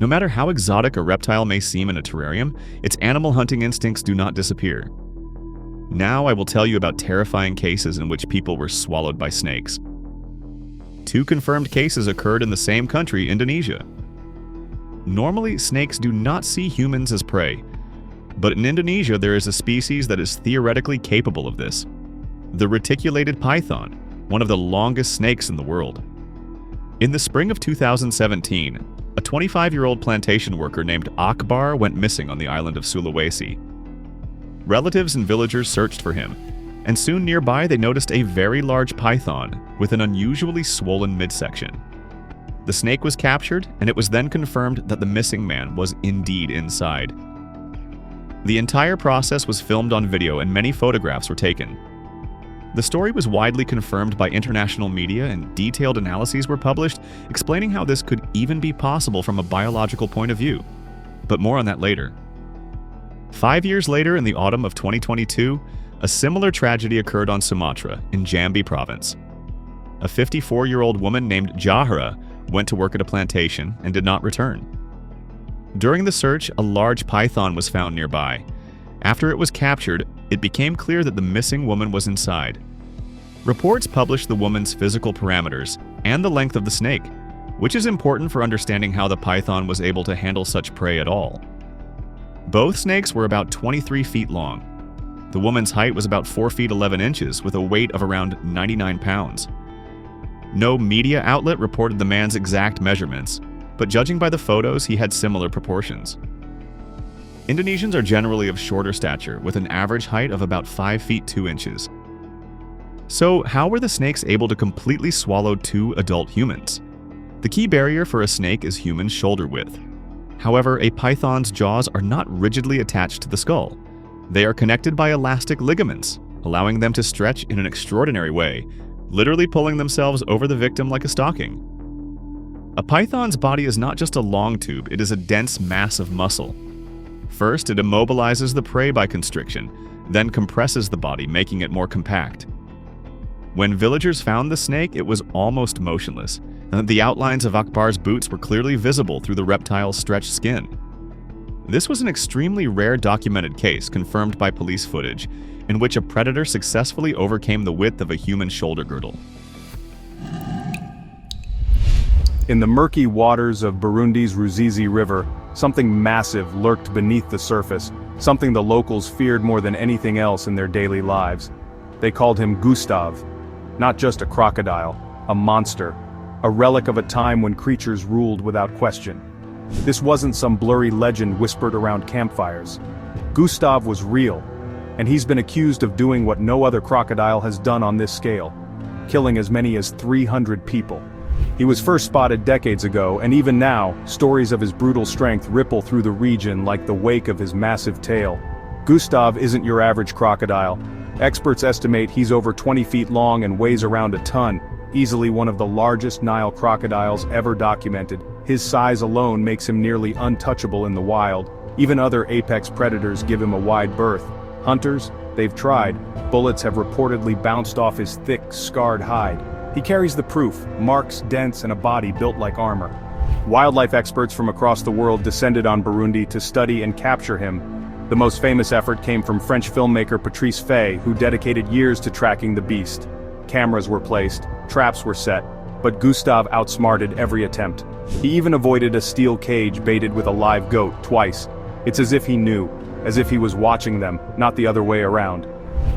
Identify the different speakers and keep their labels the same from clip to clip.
Speaker 1: No matter how exotic a reptile may seem in a terrarium, its animal hunting instincts do not disappear. Now I will tell you about terrifying cases in which people were swallowed by snakes. 2 confirmed cases occurred in the same country, Indonesia. Normally, snakes do not see humans as prey, but in Indonesia there is a species that is theoretically capable of this: the reticulated python, one of the longest snakes in the world. In the spring of 2017, a 25-year-old plantation worker named Akbar went missing on the island of Sulawesi. Relatives and villagers searched for him, and soon nearby they noticed a very large python with an unusually swollen midsection. The snake was captured, and it was then confirmed that the missing man was indeed inside. The entire process was filmed on video and many photographs were taken. The story was widely confirmed by international media, and detailed analyses were published explaining how this could even be possible from a biological point of view. But more on that later. 5 years later, in the autumn of 2022, a similar tragedy occurred on Sumatra, in Jambi province. A 54-year-old woman named Jahra went to work at a plantation and did not return. During the search, a large python was found nearby. After it was captured, it became clear that the missing woman was inside. Reports published the woman's physical parameters and the length of the snake, which is important for understanding how the python was able to handle such prey at all. Both snakes were about 23 feet long. The woman's height was about 4 feet 11 inches with a weight of around 99 pounds. No media outlet reported the man's exact measurements, but judging by the photos, he had similar proportions. Indonesians are generally of shorter stature, with an average height of about 5 feet 2 inches. So, how were the snakes able to completely swallow 2 adult humans? The key barrier for a snake is human shoulder width. However, a python's jaws are not rigidly attached to the skull. They are connected by elastic ligaments, allowing them to stretch in an extraordinary way, literally pulling themselves over the victim like a stocking. A python's body is not just a long tube, it is a dense mass of muscle. First, it immobilizes the prey by constriction, then compresses the body, making it more compact. When villagers found the snake, it was almost motionless, and the outlines of Akbar's boots were clearly visible through the reptile's stretched skin. This was an extremely rare documented case confirmed by police footage, in which a predator successfully overcame the width of a human shoulder girdle.
Speaker 2: In the murky waters of Burundi's Ruzizi River, something massive lurked beneath the surface, something the locals feared more than anything else in their daily lives. They called him Gustav. Not just a crocodile, a monster, a relic of a time when creatures ruled without question. This wasn't some blurry legend whispered around campfires. Gustav was real, and he's been accused of doing what no other crocodile has done on this scale, killing as many as 300 people. He was first spotted decades ago, and even now, stories of his brutal strength ripple through the region like the wake of his massive tail. Gustav isn't your average crocodile. Experts estimate he's over 20 feet long and weighs around a ton, easily one of the largest Nile crocodiles ever documented. His size alone makes him nearly untouchable in the wild. Even other apex predators give him a wide berth. Hunters, they've tried. Bullets have reportedly bounced off his thick, scarred hide. He carries the proof: marks, dents, and a body built like armor. Wildlife experts from across the world descended on Burundi to study and capture him. The most famous effort came from French filmmaker Patrice Fay, who dedicated years to tracking the beast. Cameras were placed, traps were set, but Gustav outsmarted every attempt. He even avoided a steel cage baited with a live goat twice. It's as if he knew, as if he was watching them, not the other way around.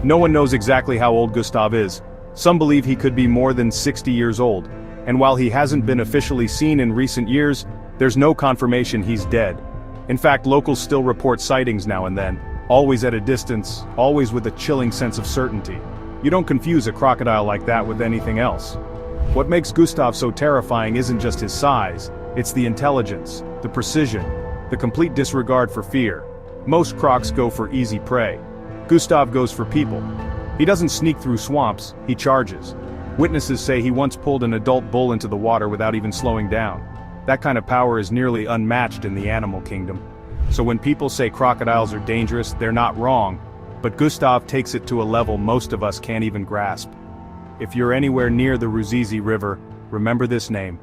Speaker 2: No one knows exactly how old Gustav is. Some believe he could be more than 60 years old, and while he hasn't been officially seen in recent years, there's no confirmation he's dead. In fact, locals still report sightings now and then, always at a distance, always with a chilling sense of certainty. You don't confuse a crocodile like that with anything else. What makes Gustav so terrifying isn't just his size, it's the intelligence, the precision, the complete disregard for fear. Most crocs go for easy prey. Gustav goes for people. He doesn't sneak through swamps, he charges. Witnesses say he once pulled an adult bull into the water without even slowing down. That kind of power is nearly unmatched in the animal kingdom. So when people say crocodiles are dangerous, they're not wrong, but Gustav takes it to a level most of us can't even grasp. If you're anywhere near the Ruzizi River, remember this name.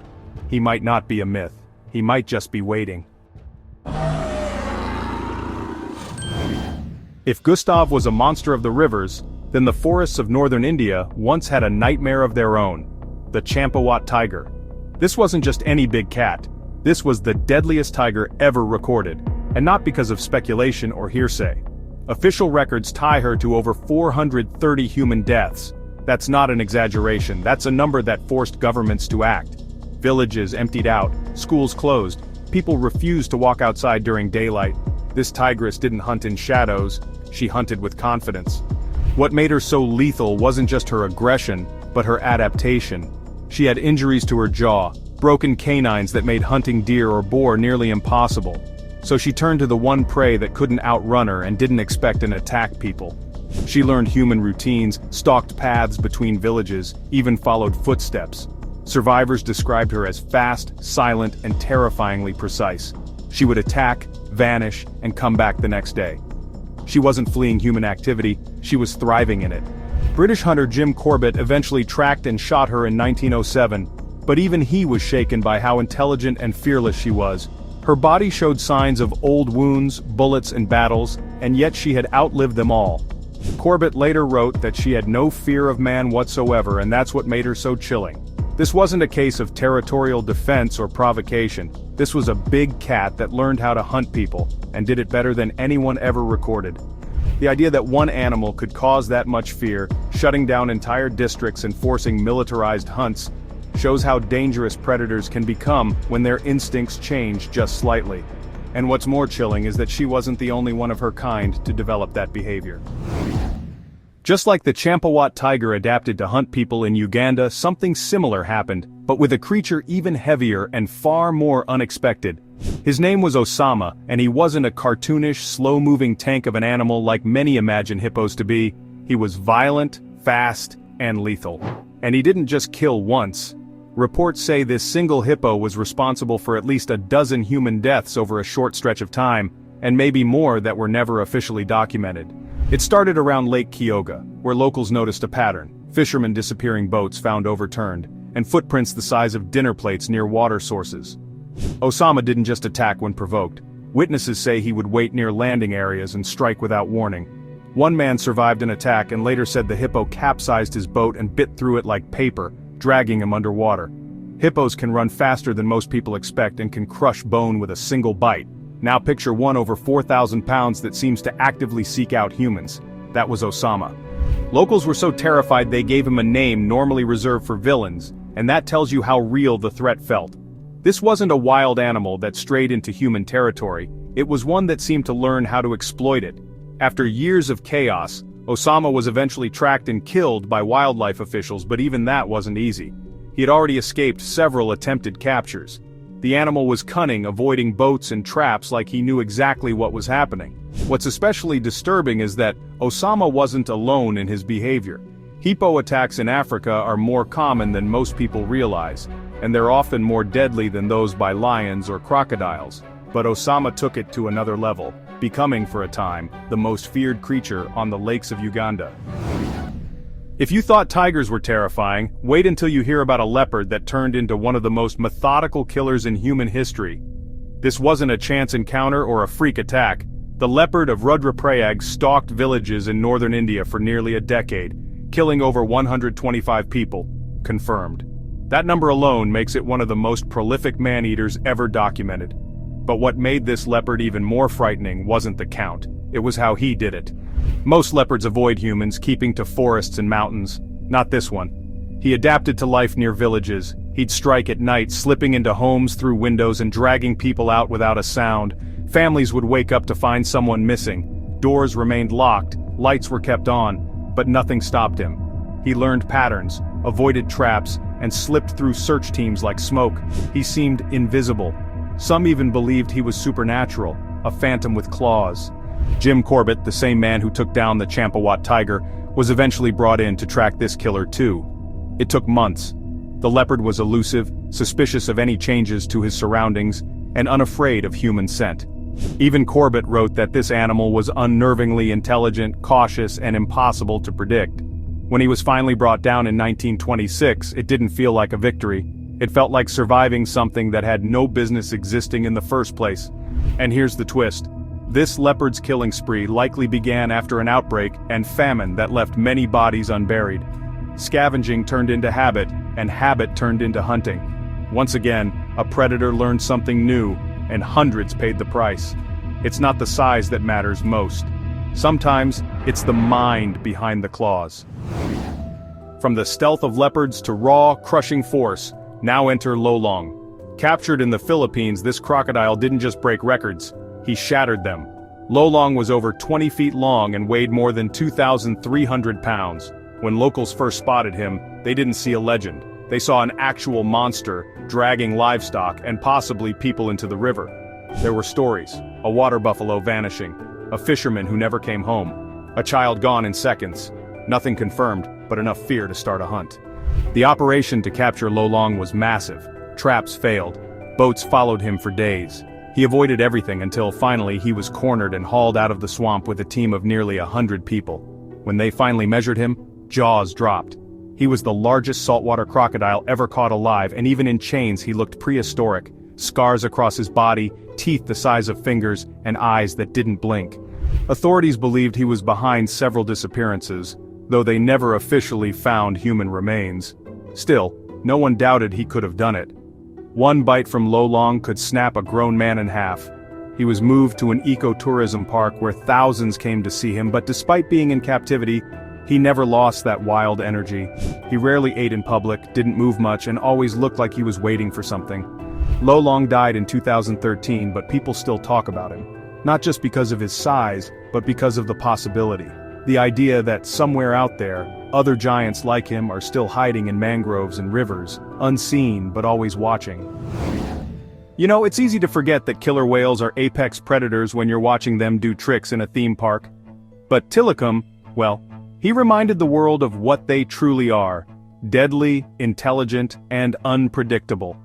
Speaker 2: He might not be a myth. He might just be waiting. If Gustav was a monster of the rivers, then the forests of northern India once had a nightmare of their own: the Champawat tiger. This wasn't just any big cat. This was the deadliest tiger ever recorded, and not because of speculation or hearsay. Official records tie her to over 430 human deaths. That's not an exaggeration, that's a number that forced governments to act. Villages emptied out, schools closed, people refused to walk outside during daylight. This tigress didn't hunt in shadows, she hunted with confidence. What made her so lethal wasn't just her aggression, but her adaptation. She had injuries to her jaw, broken canines that made hunting deer or boar nearly impossible. So she turned to the one prey that couldn't outrun her and didn't expect an attack people. She learned human routines, stalked paths between villages, even followed footsteps. Survivors described her as fast, silent, and terrifyingly precise. She would attack, vanish, and come back the next day. She wasn't fleeing human activity, she was thriving in it. British hunter Jim Corbett eventually tracked and shot her in 1907, but even he was shaken by how intelligent and fearless she was. Her body showed signs of old wounds, bullets, and battles, and yet she had outlived them all. Corbett later wrote that she had no fear of man whatsoever, and that's what made her so chilling. This wasn't a case of territorial defense or provocation. This was a big cat that learned how to hunt people, and did it better than anyone ever recorded. The idea that one animal could cause that much fear, shutting down entire districts and forcing militarized hunts, shows how dangerous predators can become when their instincts change just slightly. And what's more chilling is that she wasn't the only one of her kind to develop that behavior. Just like the Champawat tiger adapted to hunt people in Uganda, something similar happened, but with a creature even heavier and far more unexpected. His name was Osama, and he wasn't a cartoonish, slow-moving tank of an animal like many imagine hippos to be. He was violent, fast, and lethal. And he didn't just kill once. Reports say this single hippo was responsible for at least a dozen human deaths over a short stretch of time, and maybe more that were never officially documented. It started around Lake Kyoga, where locals noticed a pattern: fishermen disappearing boats found overturned, and footprints the size of dinner plates near water sources. Osama didn't just attack when provoked. Witnesses say he would wait near landing areas and strike without warning. One man survived an attack and later said the hippo capsized his boat and bit through it like paper, dragging him underwater. Hippos can run faster than most people expect and can crush bone with a single bite. Now picture one over 4,000 pounds that seems to actively seek out humans. That was Osama. Locals were so terrified they gave him a name normally reserved for villains, and that tells you how real the threat felt. This wasn't a wild animal that strayed into human territory, it was one that seemed to learn how to exploit it. After years of chaos, Osama was eventually tracked and killed by wildlife officials, but even that wasn't easy. He had already escaped several attempted captures. The animal was cunning, avoiding boats and traps like he knew exactly what was happening. What's especially disturbing is that Osama wasn't alone in his behavior. Hippo attacks in Africa are more common than most people realize, and they're often more deadly than those by lions or crocodiles. But Osama took it to another level, becoming for a time the most feared creature on the lakes of Uganda. If you thought tigers were terrifying, wait until you hear about a leopard that turned into one of the most methodical killers in human history. This wasn't a chance encounter or a freak attack. The leopard of Rudraprayag stalked villages in northern India for nearly a decade, killing over 125 people, confirmed. That number alone makes it one of the most prolific man-eaters ever documented. But what made this leopard even more frightening wasn't the count, it was how he did it. Most leopards avoid humans, keeping to forests and mountains. Not this one. He adapted to life near villages. He'd strike at night, slipping into homes through windows and dragging people out without a sound. Families would wake up to find someone missing. Doors remained locked, lights were kept on, but nothing stopped him. He learned patterns, avoided traps, and slipped through search teams like smoke. He seemed invisible. Some even believed he was supernatural, a phantom with claws. Jim Corbett, the same man who took down the Champawat tiger, was eventually brought in to track this killer too. It took months. The leopard was elusive, suspicious of any changes to his surroundings, and unafraid of human scent. Even Corbett wrote that this animal was unnervingly intelligent, cautious, and impossible to predict. When he was finally brought down in 1926, it didn't feel like a victory. It felt like surviving something that had no business existing in the first place. And here's the twist. This leopard's killing spree likely began after an outbreak and famine that left many bodies unburied. Scavenging turned into habit, and habit turned into hunting. Once again, a predator learned something new, and hundreds paid the price. It's not the size that matters most. Sometimes, it's the mind behind the claws. From the stealth of leopards to raw, crushing force, now enter Lolong. Captured in the Philippines, this crocodile didn't just break records, he shattered them. Lolong was over 20 feet long and weighed more than 2,300 pounds. When locals first spotted him, they didn't see a legend. They saw an actual monster, dragging livestock and possibly people into the river. There were stories: a water buffalo vanishing, a fisherman who never came home, a child gone in seconds. Nothing confirmed, but enough fear to start a hunt. The operation to capture Lolong was massive. Traps failed. Boats followed him for days. He avoided everything until finally he was cornered and hauled out of the swamp with a team of nearly 100 people. When they finally measured him, jaws dropped. He was the largest saltwater crocodile ever caught alive, and even in chains he looked prehistoric. Scars across his body, teeth the size of fingers, and eyes that didn't blink. Authorities believed he was behind several disappearances, though they never officially found human remains. Still, no one doubted he could have done it. One bite from Lolong could snap a grown man in half. He was moved to an ecotourism park where thousands came to see him, but despite being in captivity, he never lost that wild energy. He rarely ate in public, didn't move much, and always looked like he was waiting for something. Lolong died in 2013, but people still talk about him. Not just because of his size, but because of the possibility. The idea that somewhere out there, other giants like him are still hiding in mangroves and rivers, unseen but always watching. You know, it's easy to forget that killer whales are apex predators when you're watching them do tricks in a theme park. But Tilikum, well, he reminded the world of what they truly are: deadly, intelligent, and unpredictable.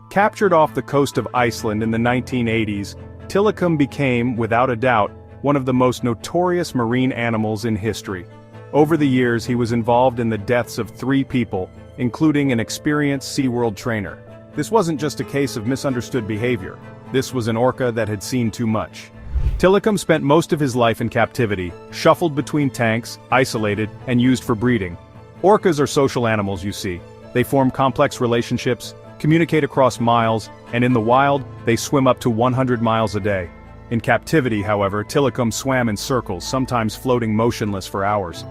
Speaker 2: Captured off the coast of Iceland in the 1980s, Tilikum became, without a doubt, one of the most notorious marine animals in history. Over the years, he was involved in the deaths of 3 people, including an experienced SeaWorld trainer. This wasn't just a case of misunderstood behavior. This was an orca that had seen too much. Tilikum spent most of his life in captivity, shuffled between tanks, isolated, and used for breeding. Orcas are social animals, you see. They form complex relationships, communicate across miles, and in the wild, they swim up to 100 miles a day. In captivity, however, Tilikum swam in circles, sometimes floating motionless for hours.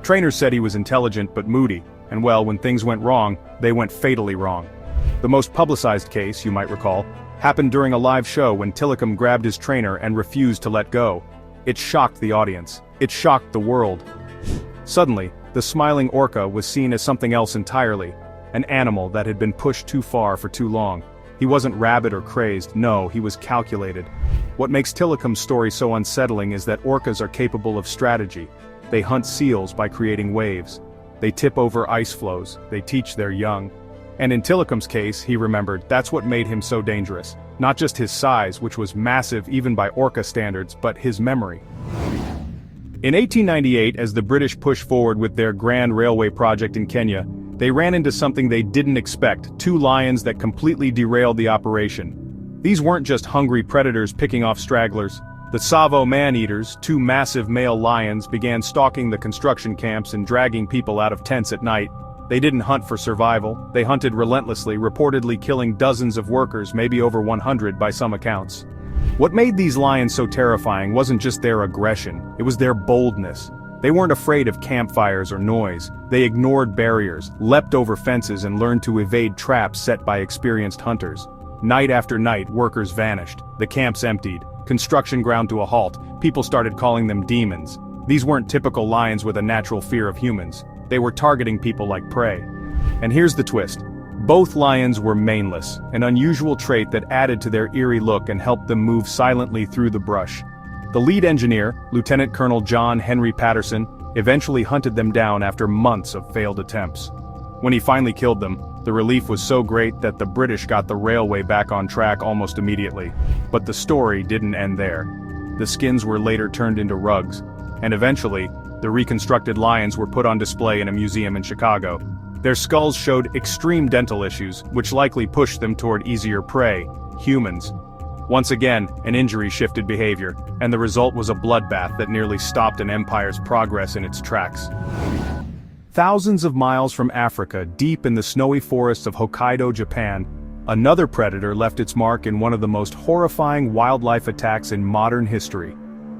Speaker 2: Trainers said he was intelligent but moody, and well, when things went wrong, they went fatally wrong. The most publicized case, you might recall, happened during a live show when Tilikum grabbed his trainer and refused to let go. It shocked the audience. It shocked the world. Suddenly, the smiling orca was seen as something else entirely, an animal that had been pushed too far for too long. He wasn't rabid or crazed, no, he was calculated. What makes Tilikum's story so unsettling is that orcas are capable of strategy. They hunt seals by creating waves. They tip over ice floes, they teach their young. And in Tilikum's case, he remembered, that's what made him so dangerous. Not just his size, which was massive even by orca standards, but his memory. In 1898, as the British pushed forward with their Grand Railway project in Kenya, they ran into something they didn't expect: 2 lions that completely derailed the operation. These weren't just hungry predators picking off stragglers. The Tsavo man-eaters, 2 massive male lions, began stalking the construction camps and dragging people out of tents at night. They didn't hunt for survival, they hunted relentlessly, reportedly killing dozens of workers, maybe over 100 by some accounts. What made these lions so terrifying wasn't just their aggression, it was their boldness. They weren't afraid of campfires or noise. They ignored barriers, leapt over fences, and learned to evade traps set by experienced hunters. Night after night, workers vanished. The camps emptied. Construction ground to a halt. People started calling them demons. These weren't typical lions with a natural fear of humans. They were targeting people like prey. And here's the twist. Both lions were maneless, an unusual trait that added to their eerie look and helped them move silently through the brush. The lead engineer, Lieutenant Colonel John Henry Patterson, eventually hunted them down after months of failed attempts. When he finally killed them, the relief was so great that the British got the railway back on track almost immediately. But the story didn't end there. The skins were later turned into rugs, and eventually, the reconstructed lions were put on display in a museum in Chicago. Their skulls showed extreme dental issues, which likely pushed them toward easier prey, humans. Once again, an injury shifted behavior, and the result was a bloodbath that nearly stopped an empire's progress in its tracks. Thousands of miles from Africa, deep in the snowy forests of Hokkaido, Japan, another predator left its mark in one of the most horrifying wildlife attacks in modern history.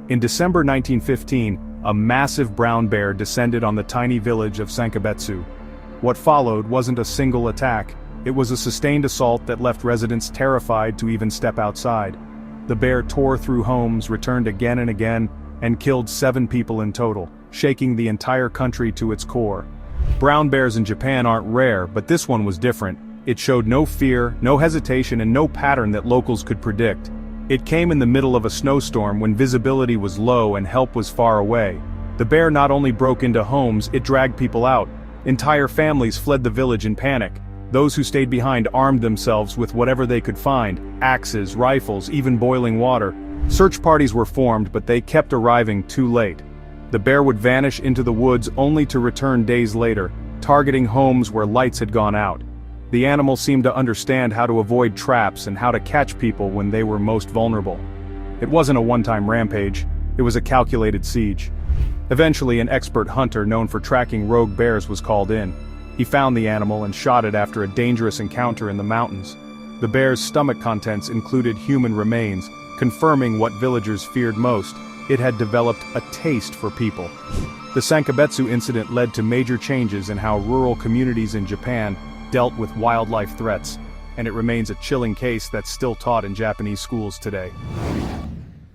Speaker 2: In December 1915, a massive brown bear descended on the tiny village of Sankabetsu. What followed wasn't a single attack, it was a sustained assault that left residents terrified to even step outside. The bear tore through homes, returned again and again, and killed 7 people in total, shaking the entire country to its core. Brown bears in Japan aren't rare, but this one was different. It showed no fear, no hesitation, and no pattern that locals could predict. It came in the middle of a snowstorm when visibility was low and help was far away. The bear not only broke into homes, it dragged people out. Entire families fled the village in panic. Those who stayed behind armed themselves with whatever they could find, axes, rifles, even boiling water. Search parties were formed, but they kept arriving too late. The bear would vanish into the woods only to return days later, targeting homes where lights had gone out. The animal seemed to understand how to avoid traps and how to catch people when they were most vulnerable. It wasn't a one-time rampage, it was a calculated siege. Eventually, an expert hunter known for tracking rogue bears was called in. He found the animal and shot it after a dangerous encounter in the mountains. The bear's stomach contents included human remains, confirming what villagers feared most: it had developed a taste for people. The Sankabetsu incident led to major changes in how rural communities in Japan dealt with wildlife threats, and it remains a chilling case that's still taught in Japanese schools today.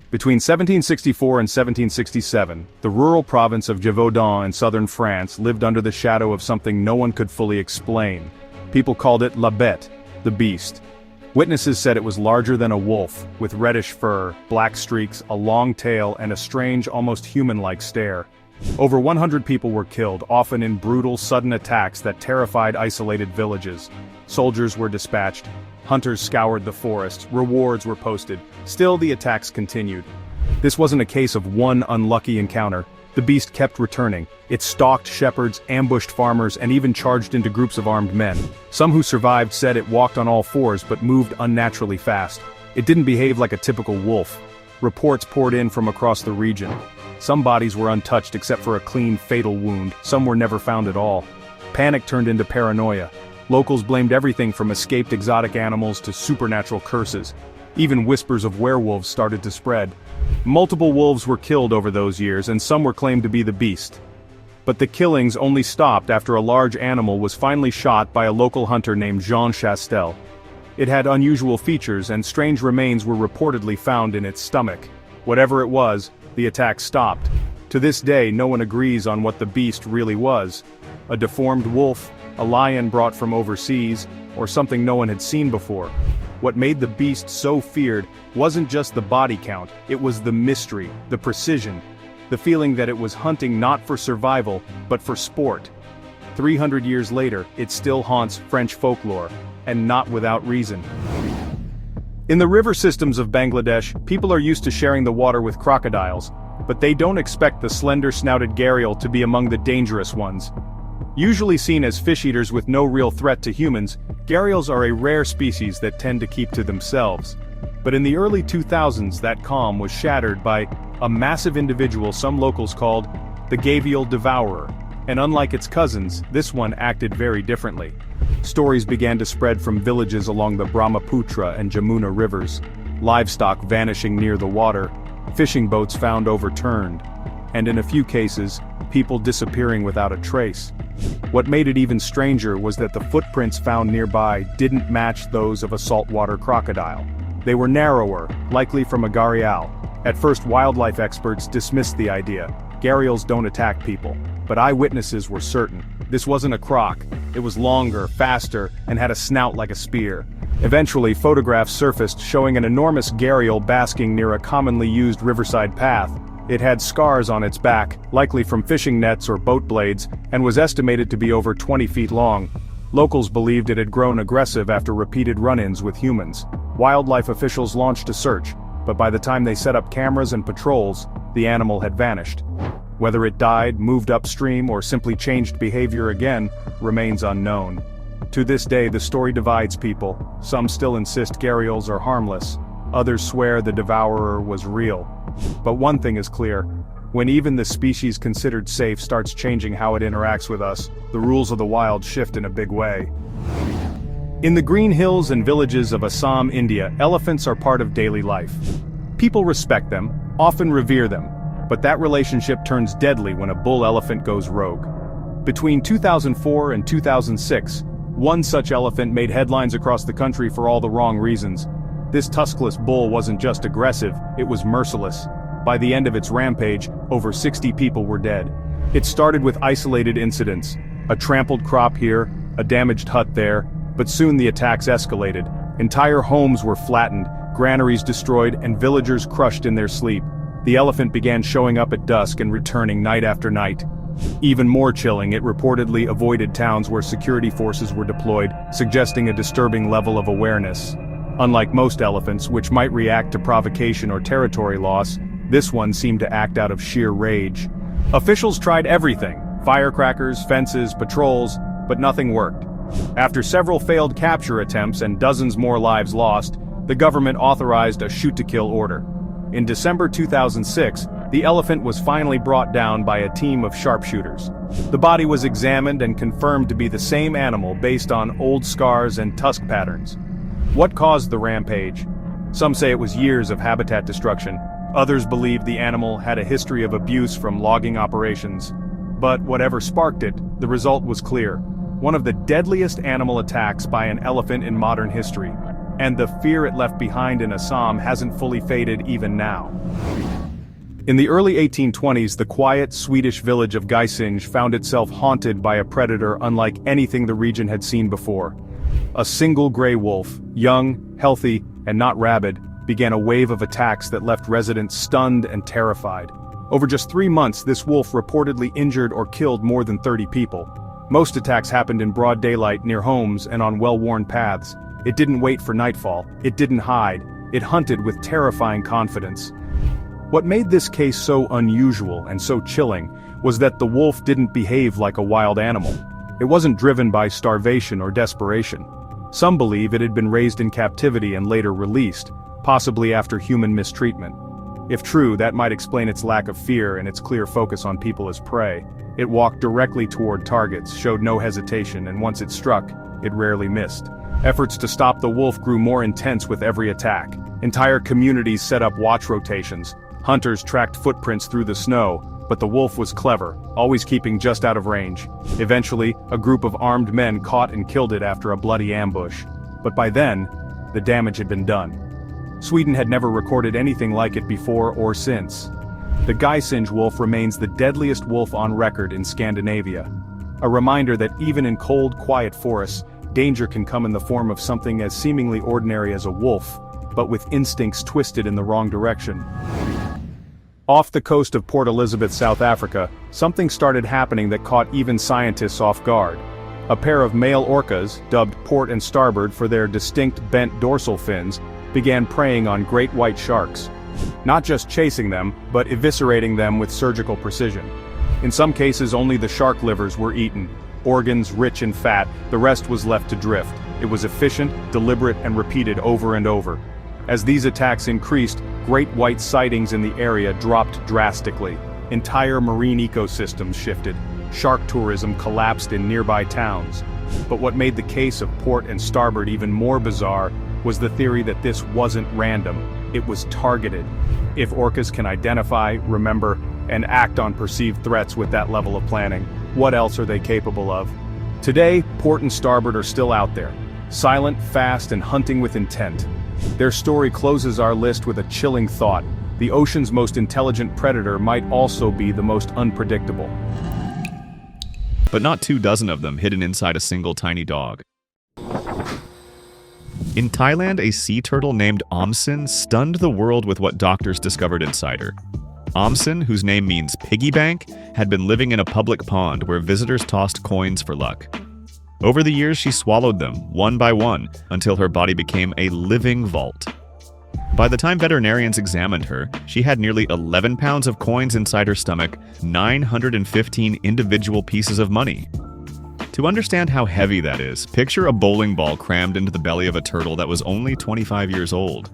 Speaker 2: Between 1764 and 1767, the rural province of Gévaudan in southern France lived under the shadow of something no one could fully explain. People called it la bête, the beast. Witnesses said it was larger than a wolf, with reddish fur, black streaks, a long tail, and a strange, almost human-like stare. Over 100 people were killed, often in brutal, sudden attacks that terrified isolated villages. Soldiers were dispatched. Hunters scoured the forest, rewards were posted. Still, the attacks continued. This wasn't a case of one unlucky encounter. The beast kept returning. It stalked shepherds, ambushed farmers, and even charged into groups of armed men. Some who survived said it walked on all fours but moved unnaturally fast. It didn't behave like a typical wolf. Reports poured in from across the region. Some bodies were untouched except for a clean, fatal wound. Some were never found at all. Panic turned into paranoia. Locals blamed everything from escaped exotic animals to supernatural curses. Even whispers of werewolves started to spread. Multiple wolves were killed over those years, and some were claimed to be the beast. But the killings only stopped after a large animal was finally shot by a local hunter named Jean Chastel. It had unusual features, and strange remains were reportedly found in its stomach. Whatever it was, the attack stopped. To this day, no one agrees on what the beast really was. A deformed wolf, a lion brought from overseas, or something no one had seen before. What made the beast so feared wasn't just the body count, it was the mystery, the precision, the feeling that it was hunting not for survival, but for sport. 300 years later, it still haunts French folklore, and not without reason. In the river systems of Bangladesh, people are used to sharing the water with crocodiles, but they don't expect the slender-snouted gharial to be among the dangerous ones. Usually seen as fish-eaters with no real threat to humans, gharials are a rare species that tend to keep to themselves. But in the early 2000s, that calm was shattered by a massive individual some locals called the gavial devourer, and unlike its cousins, this one acted very differently. Stories began to spread from villages along the Brahmaputra and Jamuna rivers, livestock vanishing near the water, fishing boats found overturned, and in a few cases, people disappearing without a trace. What made it even stranger was that the footprints found nearby didn't match those of a saltwater crocodile. They were narrower, likely from a gharial. At first, wildlife experts dismissed the idea. Gharials don't attack people, but eyewitnesses were certain. This wasn't a croc. It was longer, faster, and had a snout like a spear. Eventually, photographs surfaced showing an enormous gharial basking near a commonly used riverside path. It had scars on its back, likely from fishing nets or boat blades, and was estimated to be over 20 feet long. Locals believed it had grown aggressive after repeated run-ins with humans. Wildlife officials launched a search, but by the time they set up cameras and patrols, the animal had vanished. Whether it died, moved upstream, or simply changed behavior again, remains unknown. To this day, the story divides people. Some still insist gharials are harmless. Others swear the devourer was real. But one thing is clear. When even the species considered safe starts changing how it interacts with us, the rules of the wild shift in a big way. In the green hills and villages of Assam, India, elephants are part of daily life. People respect them, often revere them, but that relationship turns deadly when a bull elephant goes rogue. Between 2004 and 2006, one such elephant made headlines across the country for all the wrong reasons. This tuskless bull wasn't just aggressive, it was merciless. By the end of its rampage, over 60 people were dead. It started with isolated incidents, a trampled crop here, a damaged hut there, but soon the attacks escalated. Entire homes were flattened, granaries destroyed, and villagers crushed in their sleep. The elephant began showing up at dusk and returning night after night. Even more chilling, it reportedly avoided towns where security forces were deployed, suggesting a disturbing level of awareness. Unlike most elephants, which might react to provocation or territory loss, this one seemed to act out of sheer rage. Officials tried everything: firecrackers, fences, patrols, but nothing worked. After several failed capture attempts and dozens more lives lost, the government authorized a shoot-to-kill order. In December 2006, the elephant was finally brought down by a team of sharpshooters. The body was examined and confirmed to be the same animal based on old scars and tusk patterns. What caused the rampage? Some say it was years of habitat destruction. Others believe the animal had a history of abuse from logging operations. But whatever sparked it, the result was clear. One of the deadliest animal attacks by an elephant in modern history. And the fear it left behind in Assam hasn't fully faded even now. In the early 1820s, the quiet Swedish village of Gysinge found itself haunted by a predator unlike anything the region had seen before. A single gray wolf, young, healthy, and not rabid, began a wave of attacks that left residents stunned and terrified. Over just 3 months, this wolf reportedly injured or killed more than 30 people. Most attacks happened in broad daylight near homes and on well-worn paths. It didn't wait for nightfall, it didn't hide, it hunted with terrifying confidence. What made this case so unusual and so chilling was that the wolf didn't behave like a wild animal. It wasn't driven by starvation or desperation. Some believe it had been raised in captivity and later released, possibly after human mistreatment. If true, that might explain its lack of fear and its clear focus on people as prey. It walked directly toward targets, showed no hesitation, and once it struck, it rarely missed. Efforts to stop the wolf grew more intense with every attack. Entire communities set up watch rotations. Hunters tracked footprints through the snow, but the wolf was clever, always keeping just out of range. Eventually, a group of armed men caught and killed it after a bloody ambush. But by then, the damage had been done. Sweden had never recorded anything like it before or since. The Gysinge wolf remains the deadliest wolf on record in Scandinavia. A reminder that even in cold, quiet forests, danger can come in the form of something as seemingly ordinary as a wolf, but with instincts twisted in the wrong direction. Off the coast of Port Elizabeth, South Africa, something started happening that caught even scientists off guard. A pair of male orcas, dubbed port and starboard for their distinct bent dorsal fins, began preying on great white sharks. Not just chasing them, but eviscerating them with surgical precision. In some cases, only the shark livers were eaten. Organs rich in fat, the rest was left to drift. It was efficient, deliberate, and repeated over and over. As these attacks increased, great white sightings in the area dropped drastically. Entire marine ecosystems shifted. Shark tourism collapsed in nearby towns. But what made the case of port and starboard even more bizarre was the theory that this wasn't random, it was targeted. If orcas can identify, remember, and act on perceived threats with that level of planning, what else are they capable of? Today, port and starboard are still out there, silent, fast, and hunting with intent. Their story closes our list with a chilling thought: the ocean's most intelligent predator might also be the most unpredictable.
Speaker 1: But not 24 of them hidden inside a single tiny dog. In Thailand, a sea turtle named Omsen stunned the world with what doctors discovered inside her. Omsen, whose name means piggy bank, had been living in a public pond where visitors tossed coins for luck. Over the years, she swallowed them, one by one, until her body became a living vault. By the time veterinarians examined her, she had nearly 11 pounds of coins inside her stomach, 915 individual pieces of money. To understand how heavy that is, picture a bowling ball crammed into the belly of a turtle that was only 25 years old.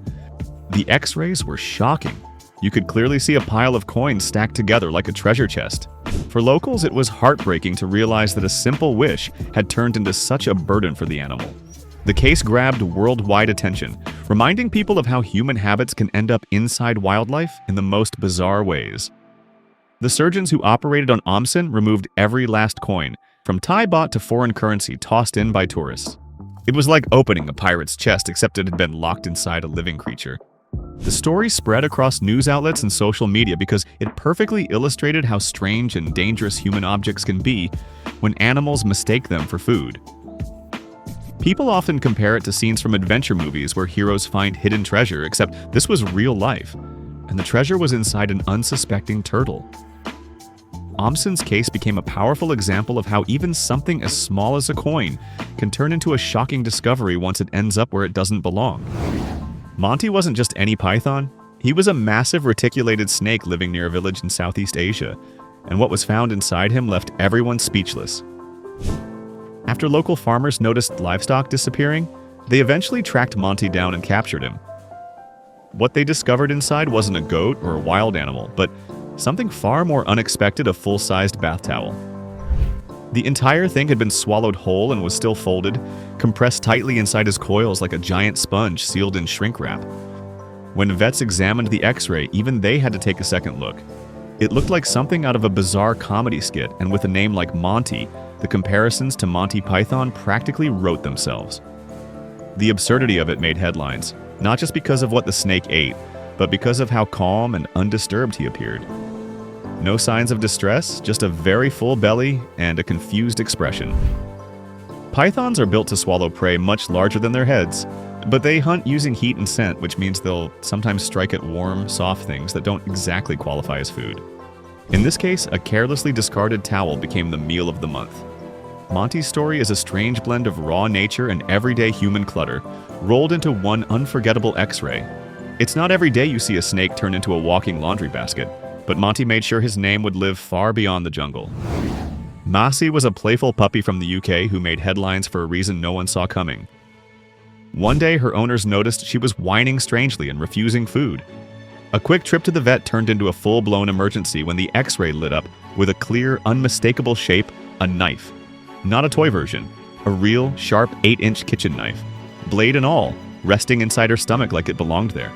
Speaker 1: The X-rays were shocking. You could clearly see a pile of coins stacked together like a treasure chest. For locals, it was heartbreaking to realize that a simple wish had turned into such a burden for the animal. The case grabbed worldwide attention, reminding people of how human habits can end up inside wildlife in the most bizarre ways. The surgeons who operated on Amundsen removed every last coin, from Thai baht to foreign currency tossed in by tourists. It was like opening a pirate's chest, except it had been locked inside a living creature. The story spread across news outlets and social media because it perfectly illustrated how strange and dangerous human objects can be when animals mistake them for food. People often compare it to scenes from adventure movies where heroes find hidden treasure, except this was real life, and the treasure was inside an unsuspecting turtle. Amundsen's case became a powerful example of how even something as small as a coin can turn into a shocking discovery once it ends up where it doesn't belong. Monty wasn't just any python. He was a massive reticulated snake living near a village in Southeast Asia, and what was found inside him left everyone speechless. After local farmers noticed livestock disappearing, they eventually tracked Monty down and captured him. What they discovered inside wasn't a goat or a wild animal, but something far more unexpected: a full-sized bath towel. The entire thing had been swallowed whole and was still folded, compressed tightly inside his coils like a giant sponge sealed in shrink wrap. When vets examined the X-ray, even they had to take a second look. It looked like something out of a bizarre comedy skit, and with a name like Monty, the comparisons to Monty Python practically wrote themselves. The absurdity of it made headlines, not just because of what the snake ate, but because of how calm and undisturbed he appeared. No signs of distress, just a very full belly and a confused expression. Pythons are built to swallow prey much larger than their heads, but they hunt using heat and scent, which means they'll sometimes strike at warm, soft things that don't exactly qualify as food. In this case, a carelessly discarded towel became the meal of the month. Monty's story is a strange blend of raw nature and everyday human clutter, rolled into one unforgettable X-ray. It's not every day you see a snake turn into a walking laundry basket, but Monty made sure his name would live far beyond the jungle. Masi was a playful puppy from the UK who made headlines for a reason no one saw coming. One day, her owners noticed she was whining strangely and refusing food. A quick trip to the vet turned into a full-blown emergency when the X-ray lit up with a clear, unmistakable shape: a knife. Not a toy version, a real, sharp 8-inch kitchen knife, blade and all, resting inside her stomach like it belonged there.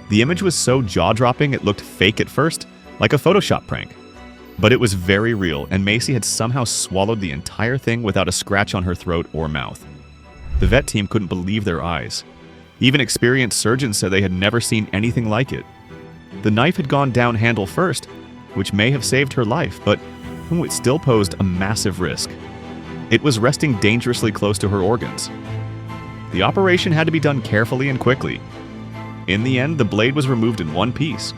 Speaker 1: The image was so jaw-dropping it looked fake at first, like a Photoshop prank. But it was very real, and Macy had somehow swallowed the entire thing without a scratch on her throat or mouth. The vet team couldn't believe their eyes. Even experienced surgeons said they had never seen anything like it. The knife had gone down handle first, which may have saved her life, but it still posed a massive risk. It was resting dangerously close to her organs. The operation had to be done carefully and quickly. In the end, the blade was removed in one piece.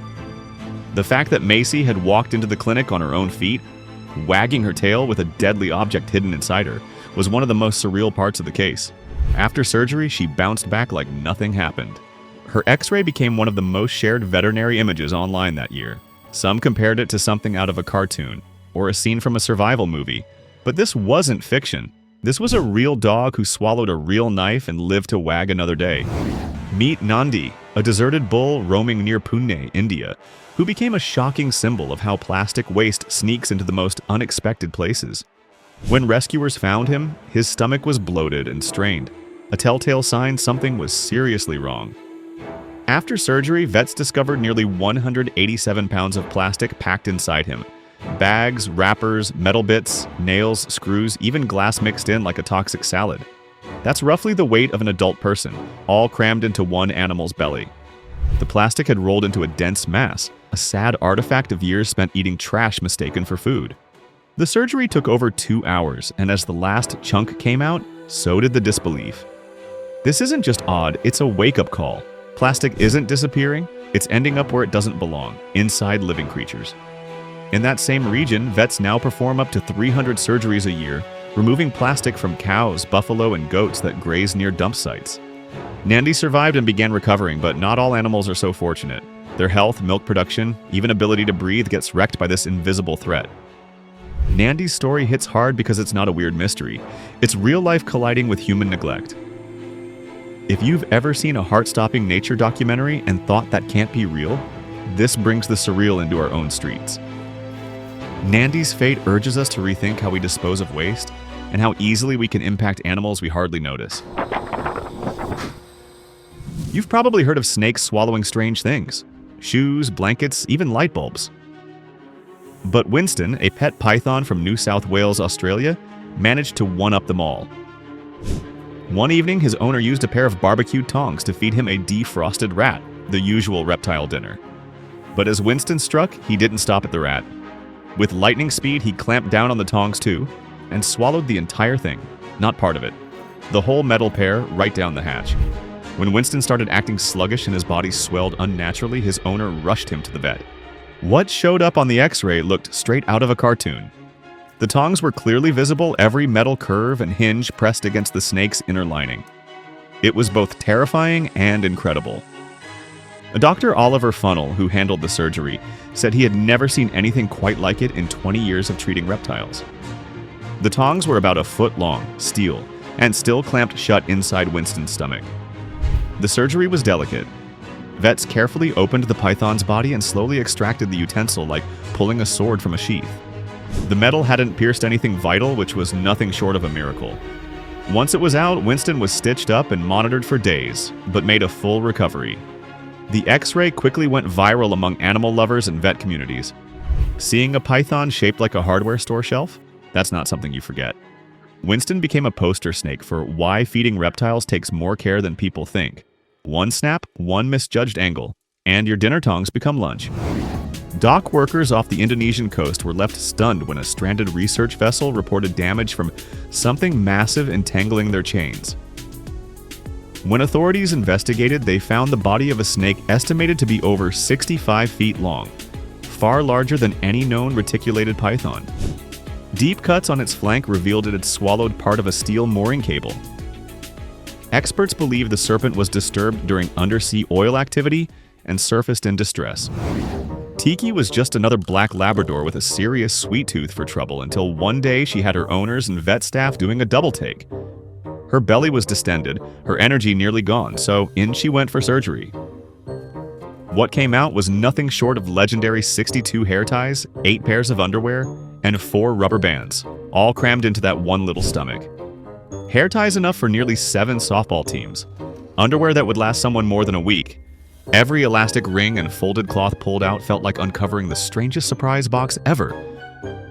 Speaker 1: The fact that Macy had walked into the clinic on her own feet, wagging her tail with a deadly object hidden inside her, was one of the most surreal parts of the case. After surgery, she bounced back like nothing happened. Her X-ray became one of the most shared veterinary images online that year. Some compared it to something out of a cartoon, or a scene from a survival movie. But this wasn't fiction. This was a real dog who swallowed a real knife and lived to wag another day. Meet Nandi, a deserted bull roaming near Pune, India, who became a shocking symbol of how plastic waste sneaks into the most unexpected places. When rescuers found him, his stomach was bloated and strained, a telltale sign something was seriously wrong. After surgery, vets discovered nearly 187 pounds of plastic packed inside him. Bags, wrappers, metal bits, nails, screws, even glass mixed in like a toxic salad. That's roughly the weight of an adult person, all crammed into one animal's belly. The plastic had rolled into a dense mass, a sad artifact of years spent eating trash mistaken for food. The surgery took over 2 hours, and as the last chunk came out, so did the disbelief. This isn't just odd, it's a wake-up call. Plastic isn't disappearing, it's ending up where it doesn't belong, inside living creatures. In that same region, vets now perform up to 300 surgeries a year, removing plastic from cows, buffalo, and goats that graze near dump sites. Nandy survived and began recovering, but not all animals are so fortunate. Their health, milk production, even ability to breathe gets wrecked by this invisible threat. Nandy's story hits hard because it's not a weird mystery. It's real life colliding with human neglect. If you've ever seen a heart-stopping nature documentary and thought that can't be real, this brings the surreal into our own streets. Nandy's fate urges us to rethink how we dispose of waste and how easily we can impact animals we hardly notice. You've probably heard of snakes swallowing strange things: shoes, blankets, even light bulbs. But Winston, a pet python from New South Wales, Australia, managed to one-up them all. One evening, his owner used a pair of barbecued tongs to feed him a defrosted rat, the usual reptile dinner. But as Winston struck, he didn't stop at the rat. With lightning speed, he clamped down on the tongs too, and swallowed the entire thing, not part of it. The whole metal pair right down the hatch. When Winston started acting sluggish and his body swelled unnaturally, his owner rushed him to the vet. What showed up on the X-ray looked straight out of a cartoon. The tongs were clearly visible, every metal curve and hinge pressed against the snake's inner lining. It was both terrifying and incredible. Dr. Oliver Funnell, who handled the surgery, said he had never seen anything quite like it in 20 years of treating reptiles. The tongs were about a foot long, steel, and still clamped shut inside Winston's stomach. The surgery was delicate. Vets carefully opened the python's body and slowly extracted the utensil like pulling a sword from a sheath. The metal hadn't pierced anything vital, which was nothing short of a miracle. Once it was out, Winston was stitched up and monitored for days, but made a full recovery. The X-ray quickly went viral among animal lovers and vet communities. Seeing a python shaped like a hardware store shelf? That's not something you forget. Winston became a poster snake for why feeding reptiles takes more care than people think. One snap, one misjudged angle, and your dinner tongs become lunch. Dock workers off the Indonesian coast were left stunned when a stranded research vessel reported damage from something massive entangling their chains. When authorities investigated, they found the body of a snake estimated to be over 65 feet long, far larger than any known reticulated python. Deep cuts on its flank revealed it had swallowed part of a steel mooring cable. Experts believe the serpent was disturbed during undersea oil activity and surfaced in distress. Tiki was just another black Labrador with a serious sweet tooth for trouble until one day she had her owners and vet staff doing a double take. Her belly was distended, her energy nearly gone, so in she went for surgery. What came out was nothing short of legendary 62 hair ties, 8 pairs of underwear, and 4 rubber bands, all crammed into that one little stomach. Hair ties enough for nearly 7 softball teams. Underwear that would last someone more than a week. Every elastic ring and folded cloth pulled out felt like uncovering the strangest surprise box ever.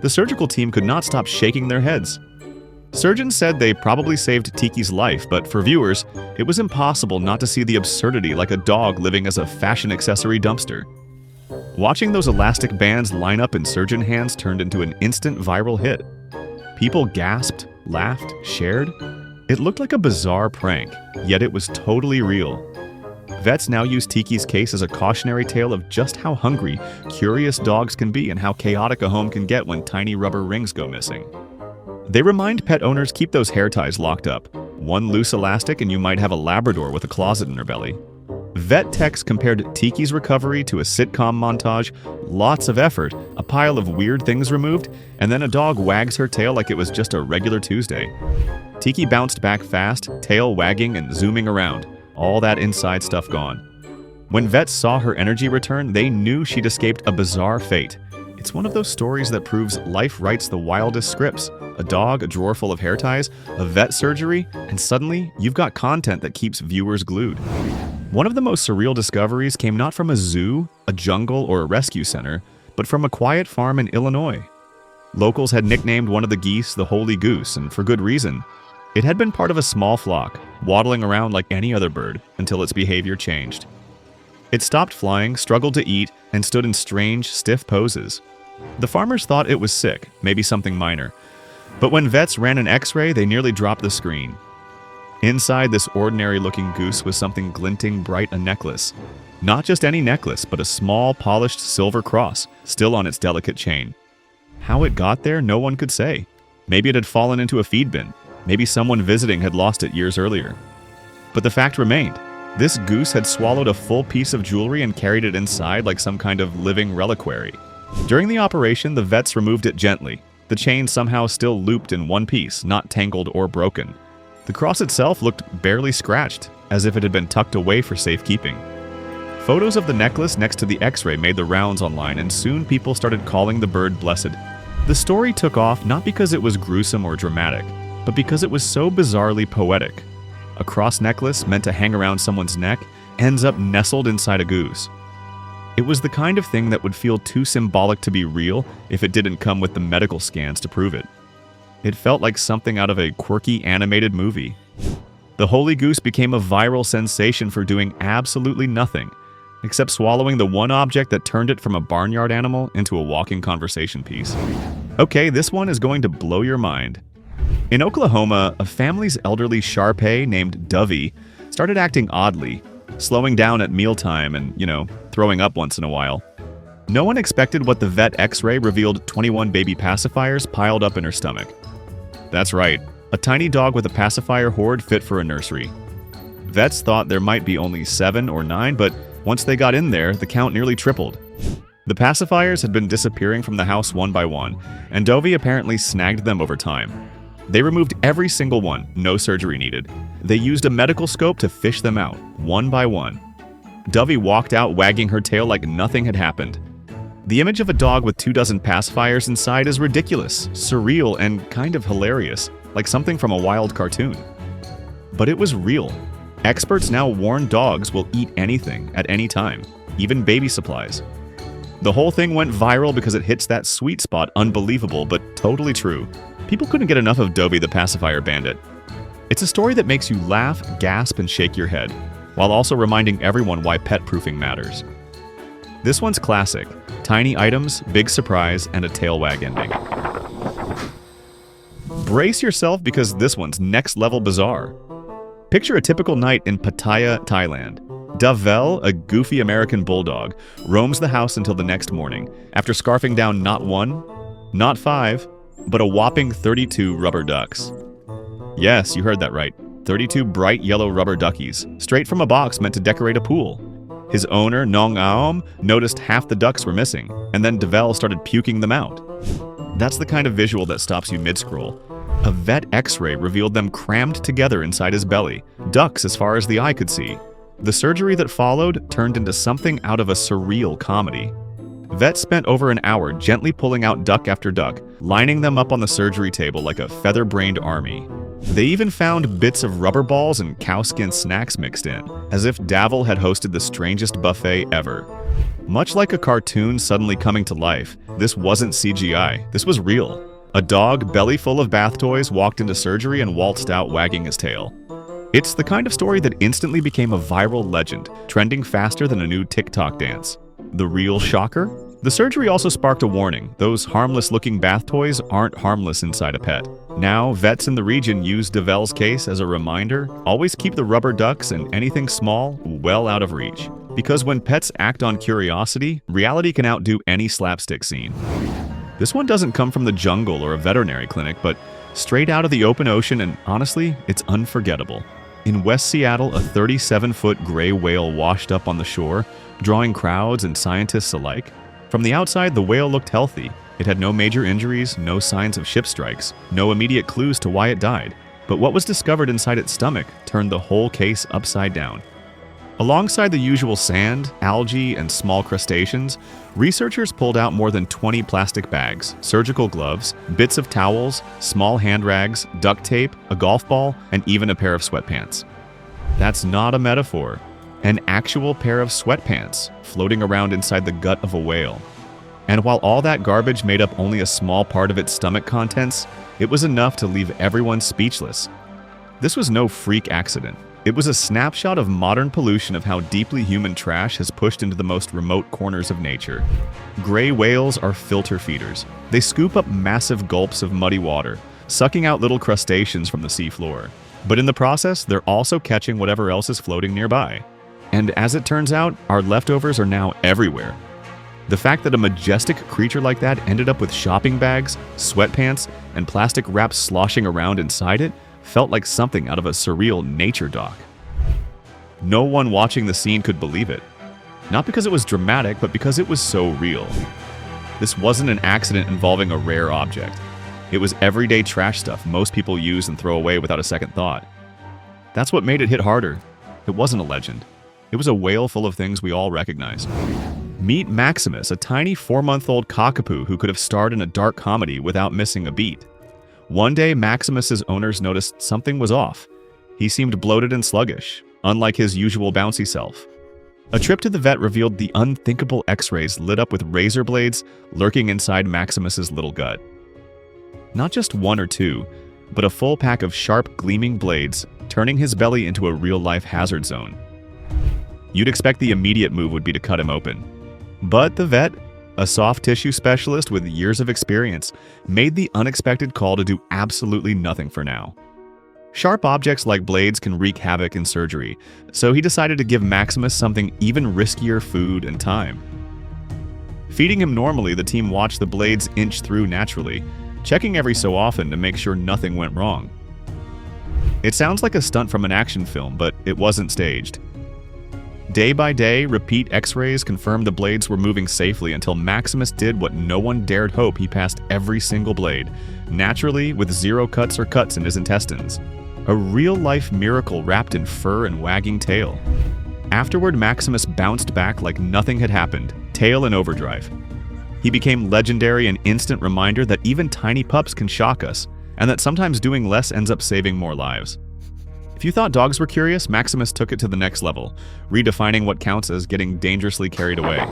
Speaker 1: The surgical team could not stop shaking their heads. Surgeons said they probably saved Tiki's life, but for viewers, it was impossible not to see the absurdity like a dog living as a fashion accessory dumpster. Watching those elastic bands line up in surgeon hands turned into an instant viral hit. People gasped, laughed, shared. It looked like a bizarre prank, yet it was totally real. Vets now use Tiki's case as a cautionary tale of just how hungry, curious dogs can be and how chaotic a home can get when tiny rubber rings go missing. They remind pet owners keep those hair ties locked up. One loose elastic and you might have a Labrador with a closet in her belly. Vet techs compared Tiki's recovery to a sitcom montage, lots of effort, a pile of weird things removed, and then a dog wags her tail like it was just a regular Tuesday. Tiki bounced back fast, tail wagging and zooming around, all that inside stuff gone. When vets saw her energy return, they knew she'd escaped a bizarre fate. It's one of those stories that proves life writes the wildest scripts. A dog, a drawer full of hair ties, a vet surgery, and suddenly you've got content that keeps viewers glued. One of the most surreal discoveries came not from a zoo, a jungle, or a rescue center, but from a quiet farm in Illinois. Locals had nicknamed one of the geese the Holy Goose, and for good reason. It had been part of a small flock, waddling around like any other bird, until its behavior changed. It stopped flying, struggled to eat, and stood in strange, stiff poses. The farmers thought it was sick, maybe something minor. But when vets ran an X-ray, they nearly dropped the screen. Inside this ordinary-looking goose was something glinting bright, a necklace. Not just any necklace, but a small, polished silver cross, still on its delicate chain. How it got there, no one could say. Maybe it had fallen into a feed bin. Maybe someone visiting had lost it years earlier. But the fact remained. This goose had swallowed a full piece of jewelry and carried it inside like some kind of living reliquary. During the operation, the vets removed it gently. The chain somehow still looped in one piece, not tangled or broken. The cross itself looked barely scratched, as if it had been tucked away for safekeeping. Photos of the necklace next to the X-ray made the rounds online, and soon people started calling the bird blessed. The story took off not because it was gruesome or dramatic, but because it was so bizarrely poetic. A cross necklace meant to hang around someone's neck ends up nestled inside a goose. It was the kind of thing that would feel too symbolic to be real if it didn't come with the medical scans to prove it. It felt like something out of a quirky animated movie. The holy goose became a viral sensation for doing absolutely nothing, except swallowing the one object that turned it from a barnyard animal into a walking conversation piece. Okay, this one is going to blow your mind. In Oklahoma, a family's elderly Shar-Pei named Dovey started acting oddly, slowing down at mealtime and, throwing up once in a while. No one expected what the vet X-ray revealed 21 baby pacifiers piled up in her stomach. That's right, a tiny dog with a pacifier hoard fit for a nursery. Vets thought there might be only 7 or 9, but once they got in there, the count nearly tripled. The pacifiers had been disappearing from the house one by one, and Dovey apparently snagged them over time. They removed every single one, no surgery needed. They used a medical scope to fish them out, one by one. Dovey walked out wagging her tail like nothing had happened. The image of a dog with 24 pacifiers inside is ridiculous, surreal, and kind of hilarious, like something from a wild cartoon. But it was real. Experts now warn dogs will eat anything at any time, even baby supplies. The whole thing went viral because it hits that sweet spot, unbelievable but totally true. People couldn't get enough of Dovey the pacifier bandit. It's a story that makes you laugh, gasp, and shake your head, while also reminding everyone why pet proofing matters. This one's classic. Tiny items, big surprise, and a tail wag ending. Brace yourself because this one's next level bizarre. Picture a typical night in Pattaya, Thailand. Davel, a goofy American bulldog, roams the house until the next morning, after scarfing down not 1, not 5, but a whopping 32 rubber ducks. Yes, you heard that right. 32 bright yellow rubber duckies, straight from a box meant to decorate a pool. His owner, Nong Aom, noticed half the ducks were missing, and then Davel started puking them out. That's the kind of visual that stops you mid-scroll. A vet X-ray revealed them crammed together inside his belly, ducks as far as the eye could see. The surgery that followed turned into something out of a surreal comedy. Vets spent over an hour gently pulling out duck after duck, lining them up on the surgery table like a feather-brained army. They even found bits of rubber balls and cowskin snacks mixed in, as if Davel had hosted the strangest buffet ever. Much like a cartoon suddenly coming to life, this wasn't CGI, this was real. A dog belly full of bath toys walked into surgery and waltzed out wagging his tail. It's the kind of story that instantly became a viral legend, trending faster than a new TikTok dance. The real shocker? The surgery also sparked a warning. Those harmless-looking bath toys aren't harmless inside a pet. Now, vets in the region use Davel's case as a reminder, always keep the rubber ducks and anything small well out of reach. Because when pets act on curiosity, reality can outdo any slapstick scene. This one doesn't come from the jungle or a veterinary clinic, but straight out of the open ocean, and honestly, it's unforgettable. In West Seattle, a 37-foot gray whale washed up on the shore, drawing crowds and scientists alike. From the outside, the whale looked healthy. It had no major injuries, no signs of ship strikes, no immediate clues to why it died. But what was discovered inside its stomach turned the whole case upside down. Alongside the usual sand, algae, and small crustaceans, researchers pulled out more than 20 plastic bags, surgical gloves, bits of towels, small hand rags, duct tape, a golf ball, and even a pair of sweatpants. That's not a metaphor. An actual pair of sweatpants floating around inside the gut of a whale. And while all that garbage made up only a small part of its stomach contents, it was enough to leave everyone speechless. This was no freak accident. It was a snapshot of modern pollution of how deeply human trash has pushed into the most remote corners of nature. Gray whales are filter feeders. They scoop up massive gulps of muddy water, sucking out little crustaceans from the seafloor. But in the process, they're also catching whatever else is floating nearby. And as it turns out, our leftovers are now everywhere. The fact that a majestic creature like that ended up with shopping bags, sweatpants, and plastic wraps sloshing around inside it felt like something out of a surreal nature doc. No one watching the scene could believe it. Not because it was dramatic, but because it was so real. This wasn't an accident involving a rare object. It was everyday trash stuff most people use and throw away without a second thought. That's what made it hit harder. It wasn't a legend. It was a whale full of things we all recognize. Meet Maximus, a tiny 4-month-old cockapoo who could have starred in a dark comedy without missing a beat. One day, Maximus's owners noticed something was off. He seemed bloated and sluggish, unlike his usual bouncy self. A trip to the vet revealed the unthinkable X-rays lit up with razor blades lurking inside Maximus's little gut. Not just one or two, but a full pack of sharp, gleaming blades, turning his belly into a real-life hazard zone. You'd expect the immediate move would be to cut him open. But the vet, a soft tissue specialist with years of experience, made the unexpected call to do absolutely nothing for now. Sharp objects like blades can wreak havoc in surgery, so he decided to give Maximus something even riskier: food and time. Feeding him normally, the team watched the blades inch through naturally, checking every so often to make sure nothing went wrong. It sounds like a stunt from an action film, but it wasn't staged. Day by day, repeat X-rays confirmed the blades were moving safely until Maximus did what no one dared hope: he passed every single blade, naturally with zero cuts or cuts in his intestines. A real-life miracle wrapped in fur and wagging tail. Afterward, Maximus bounced back like nothing had happened, tail in overdrive. He became legendary, an instant reminder that even tiny pups can shock us, and that sometimes doing less ends up saving more lives. If you thought dogs were curious, Maximus took it to the next level, redefining what counts as getting dangerously carried away.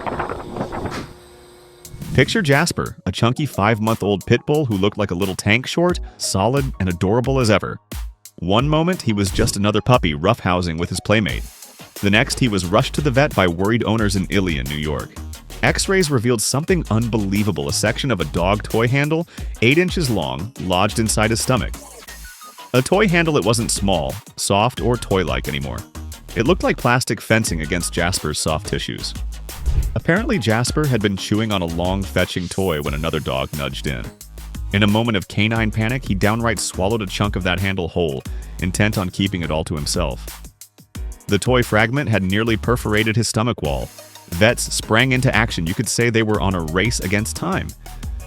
Speaker 1: Picture Jasper, a chunky 5-month-old pit bull who looked like a little tank short, solid and adorable as ever. One moment, he was just another puppy roughhousing with his playmate. The next, he was rushed to the vet by worried owners in Ilion, New York. X-rays revealed something unbelievable: a section of a dog toy handle, 8 inches long, lodged inside his stomach. A toy handle, it wasn't small, soft, or toy-like anymore. It looked like plastic fencing against Jasper's soft tissues. Apparently, Jasper had been chewing on a long, fetching toy when another dog nudged in. In a moment of canine panic, he downright swallowed a chunk of that handle whole, intent on keeping it all to himself. The toy fragment had nearly perforated his stomach wall. Vets sprang into action. You could say they were on a race against time.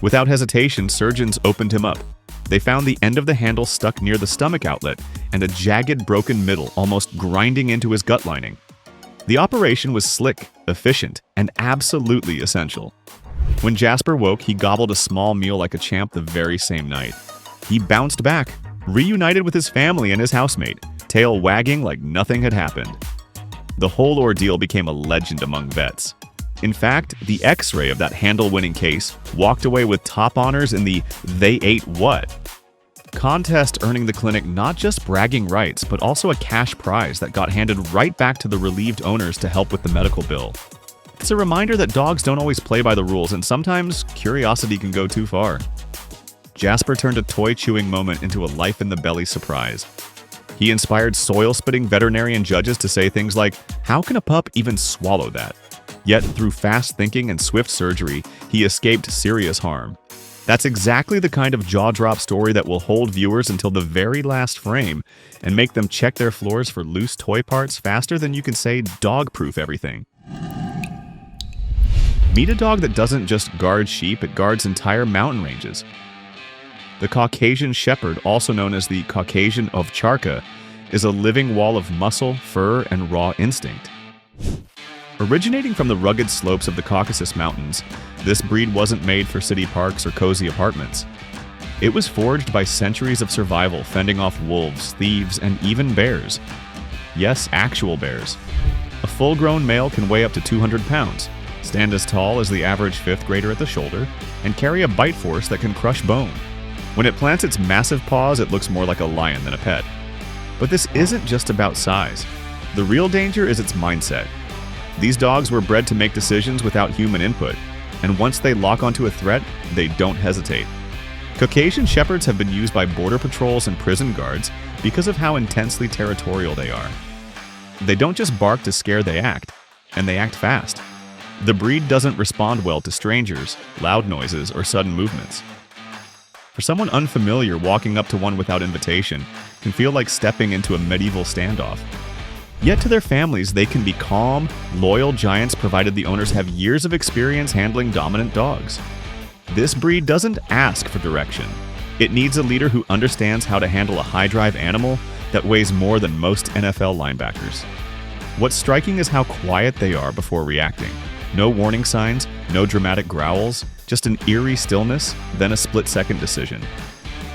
Speaker 1: Without hesitation, surgeons opened him up. They found the end of the handle stuck near the stomach outlet and a jagged, broken middle almost grinding into his gut lining. The operation was slick, efficient, and absolutely essential. When Jasper woke, he gobbled a small meal like a champ the very same night. He bounced back, reunited with his family and his housemate, tail wagging like nothing had happened. The whole ordeal became a legend among vets. In fact, the X-ray of that handle-winning case walked away with top honors in the "They Ate What?" contest, earning the clinic not just bragging rights, but also a cash prize that got handed right back to the relieved owners to help with the medical bill. It's a reminder that dogs don't always play by the rules, and sometimes curiosity can go too far. Jasper turned a toy-chewing moment into a life-in-the-belly surprise. He inspired soil-spitting veterinarian judges to say things like, "How can a pup even swallow that?" Yet, through fast thinking and swift surgery, he escaped serious harm. That's exactly the kind of jaw-drop story that will hold viewers until the very last frame and make them check their floors for loose toy parts faster than you can say dog-proof everything. Meet a dog that doesn't just guard sheep, it guards entire mountain ranges. The Caucasian Shepherd, also known as the Caucasian Ovcharka, is a living wall of muscle, fur, and raw instinct. Originating from the rugged slopes of the Caucasus Mountains, this breed wasn't made for city parks or cozy apartments. It was forged by centuries of survival, fending off wolves, thieves, and even bears. Yes, actual bears. A full-grown male can weigh up to 200 pounds, stand as tall as the average 5th grader at the shoulder, and carry a bite force that can crush bone. When it plants its massive paws, it looks more like a lion than a pet. But this isn't just about size. The real danger is its mindset. These dogs were bred to make decisions without human input, and once they lock onto a threat, they don't hesitate. Caucasian Shepherds have been used by border patrols and prison guards because of how intensely territorial they are. They don't just bark to scare, they act, and they act fast. The breed doesn't respond well to strangers, loud noises, or sudden movements. For someone unfamiliar, walking up to one without invitation can feel like stepping into a medieval standoff. Yet to their families, they can be calm, loyal giants provided the owners have years of experience handling dominant dogs. This breed doesn't ask for direction. It needs a leader who understands how to handle a high-drive animal that weighs more than most NFL linebackers. What's striking is how quiet they are before reacting. No warning signs, no dramatic growls, just an eerie stillness, then a split-second decision.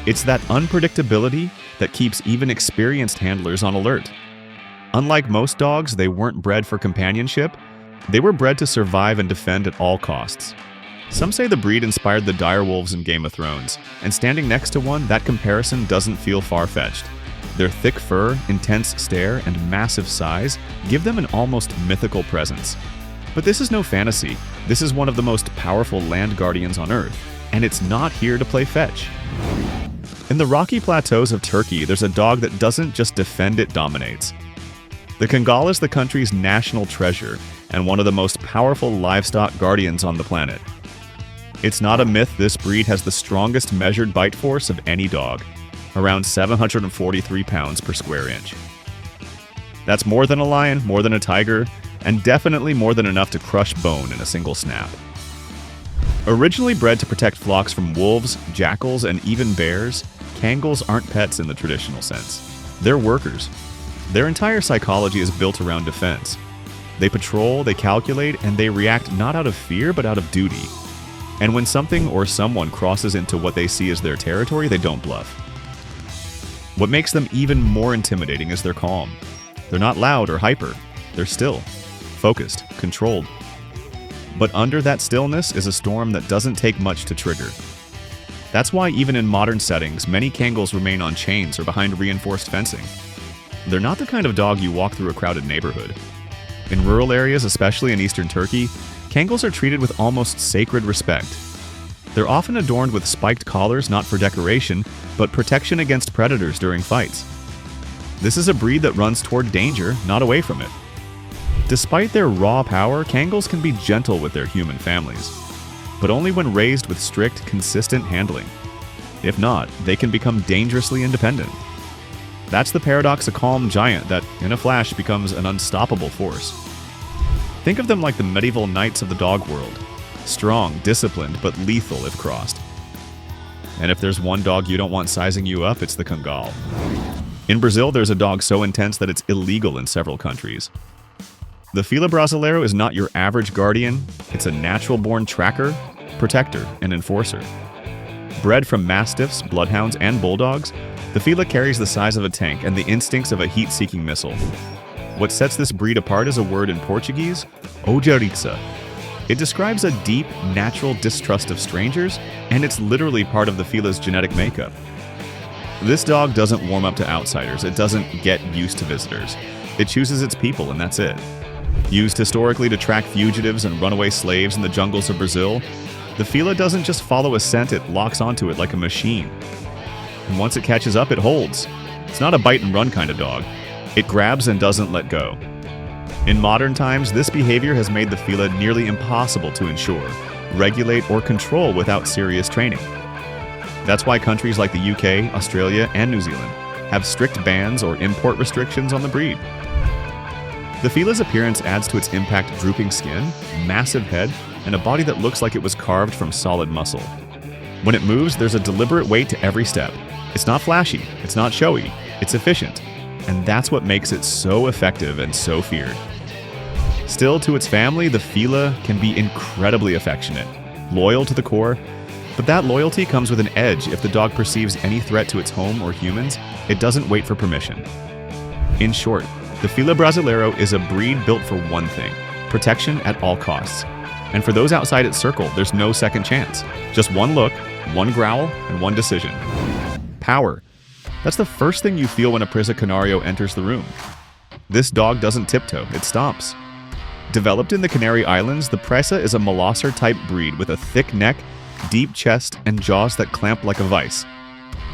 Speaker 1: It's that unpredictability that keeps even experienced handlers on alert. Unlike most dogs, they weren't bred for companionship. They were bred to survive and defend at all costs. Some say the breed inspired the direwolves in Game of Thrones, and standing next to one, that comparison doesn't feel far-fetched. Their thick fur, intense stare, and massive size give them an almost mythical presence. But this is no fantasy. This is one of the most powerful land guardians on Earth, and it's not here to play fetch. In the rocky plateaus of Turkey, there's a dog that doesn't just defend, it dominates. The Kangal is the country's national treasure and one of the most powerful livestock guardians on the planet. It's not a myth this breed has the strongest measured bite force of any dog, around 743 pounds per square inch. That's more than a lion, more than a tiger, and definitely more than enough to crush bone in a single snap. Originally bred to protect flocks from wolves, jackals, and even bears, Kangals aren't pets in the traditional sense. They're workers. Their entire psychology is built around defense. They patrol, they calculate, and they react not out of fear, but out of duty. And when something or someone crosses into what they see as their territory, they don't bluff. What makes them even more intimidating is their calm. They're not loud or hyper. They're still, focused, controlled. But under that stillness is a storm that doesn't take much to trigger. That's why even in modern settings, many Kangals remain on chains or behind reinforced fencing. They're not the kind of dog you walk through a crowded neighborhood. In rural areas, especially in eastern Turkey, Kangals are treated with almost sacred respect. They're often adorned with spiked collars not for decoration, but protection against predators during fights. This is a breed that runs toward danger, not away from it. Despite their raw power, Kangals can be gentle with their human families, but only when raised with strict, consistent handling. If not, they can become dangerously independent. That's the paradox, a calm giant that, in a flash, becomes an unstoppable force. Think of them like the medieval knights of the dog world. Strong, disciplined, but lethal if crossed. And if there's one dog you don't want sizing you up, it's the Kangal. In Brazil, there's a dog so intense that it's illegal in several countries. The Fila Brasileiro is not your average guardian. It's a natural-born tracker, protector, and enforcer. Bred from mastiffs, bloodhounds, and bulldogs, the Fila carries the size of a tank and the instincts of a heat-seeking missile. What sets this breed apart is a word in Portuguese, ojeriza. It describes a deep, natural distrust of strangers, and it's literally part of the Fila's genetic makeup. This dog doesn't warm up to outsiders. It doesn't get used to visitors. It chooses its people, and that's it. Used historically to track fugitives and runaway slaves in the jungles of Brazil, the Fila doesn't just follow a scent, it locks onto it like a machine. And once it catches up, it holds. It's not a bite-and-run kind of dog. It grabs and doesn't let go. In modern times, this behavior has made the Fila nearly impossible to ensure, regulate, or control without serious training. That's why countries like the UK, Australia, and New Zealand have strict bans or import restrictions on the breed. The Fila's appearance adds to its impact: drooping skin, massive head, and a body that looks like it was carved from solid muscle. When it moves, there's a deliberate weight to every step. It's not flashy, it's not showy, it's efficient. And that's what makes it so effective and so feared. Still, to its family, the Fila can be incredibly affectionate, loyal to the core, but that loyalty comes with an edge. If the dog perceives any threat to its home or humans, it doesn't wait for permission. In short, the Fila Brasileiro is a breed built for one thing: protection at all costs. And for those outside its circle, there's no second chance. Just one look, one growl, and one decision. Power. That's the first thing you feel when a Presa Canario enters the room. This dog doesn't tiptoe, it stomps. Developed in the Canary Islands, the Presa is a molosser-type breed with a thick neck, deep chest, and jaws that clamp like a vice.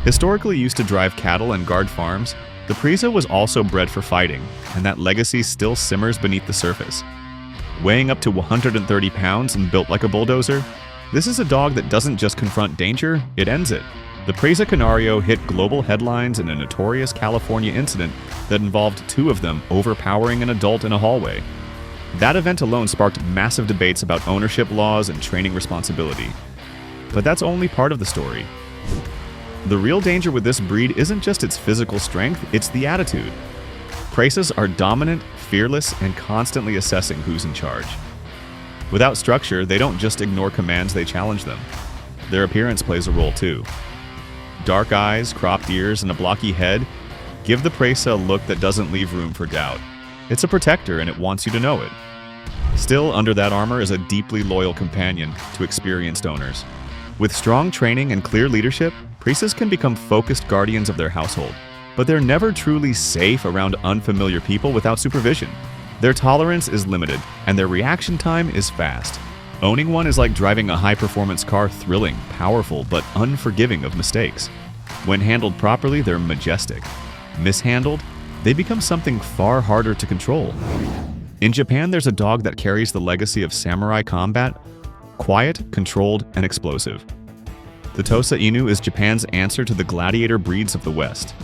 Speaker 1: Historically used to drive cattle and guard farms, the Presa was also bred for fighting, and that legacy still simmers beneath the surface. Weighing up to 130 pounds and built like a bulldozer, this is a dog that doesn't just confront danger, it ends it. The Presa Canario hit global headlines in a notorious California incident that involved two of them overpowering an adult in a hallway. That event alone sparked massive debates about ownership laws and training responsibility. But that's only part of the story. The real danger with this breed isn't just its physical strength, it's the attitude. Presas are dominant, fearless, and constantly assessing who's in charge. Without structure, they don't just ignore commands, they challenge them. Their appearance plays a role too. Dark eyes, cropped ears, and a blocky head give the Presa a look that doesn't leave room for doubt. It's a protector and it wants you to know it. Still, under that armor is a deeply loyal companion to experienced owners. With strong training and clear leadership, Presas can become focused guardians of their household. But they're never truly safe around unfamiliar people without supervision. Their tolerance is limited, and their reaction time is fast. Owning one is like driving a high-performance car, thrilling, powerful, but unforgiving of mistakes. When handled properly, they're majestic. Mishandled, they become something far harder to control. In Japan, there's a dog that carries the legacy of samurai combat: quiet, controlled, and explosive. The Tosa Inu is Japan's answer to the gladiator breeds of the West.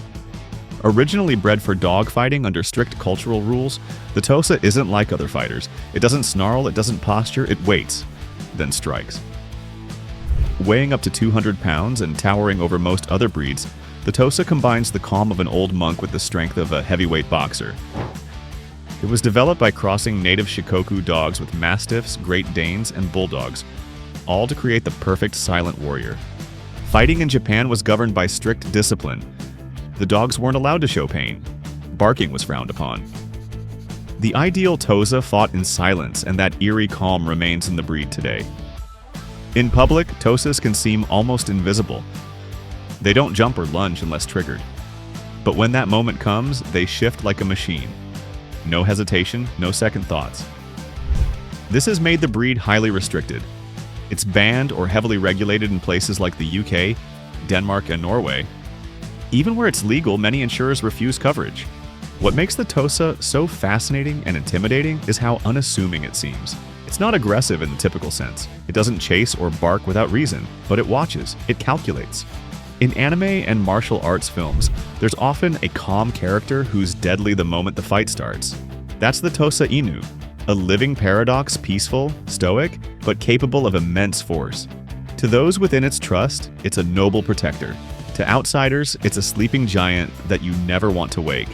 Speaker 1: Originally bred for dogfighting under strict cultural rules, the Tosa isn't like other fighters. It doesn't snarl, it doesn't posture, it waits, then strikes. Weighing up to 200 pounds and towering over most other breeds, the Tosa combines the calm of an old monk with the strength of a heavyweight boxer. It was developed by crossing native Shikoku dogs with Mastiffs, Great Danes, and Bulldogs, all to create the perfect silent warrior. Fighting in Japan was governed by strict discipline. The dogs weren't allowed to show pain. Barking was frowned upon. The ideal Tosa fought in silence, and that eerie calm remains in the breed today. In public, Tosas can seem almost invisible. They don't jump or lunge unless triggered. But when that moment comes, they shift like a machine. No hesitation, no second thoughts. This has made the breed highly restricted. It's banned or heavily regulated in places like the UK, Denmark, and Norway. Even where it's legal, many insurers refuse coverage. What makes the Tosa so fascinating and intimidating is how unassuming it seems. It's not aggressive in the typical sense. It doesn't chase or bark without reason, but it watches, it calculates. In anime and martial arts films, there's often a calm character who's deadly the moment the fight starts. That's the Tosa Inu, a living paradox, peaceful, stoic, but capable of immense force. To those within its trust, it's a noble protector. To outsiders, it's a sleeping giant that you never want to wake.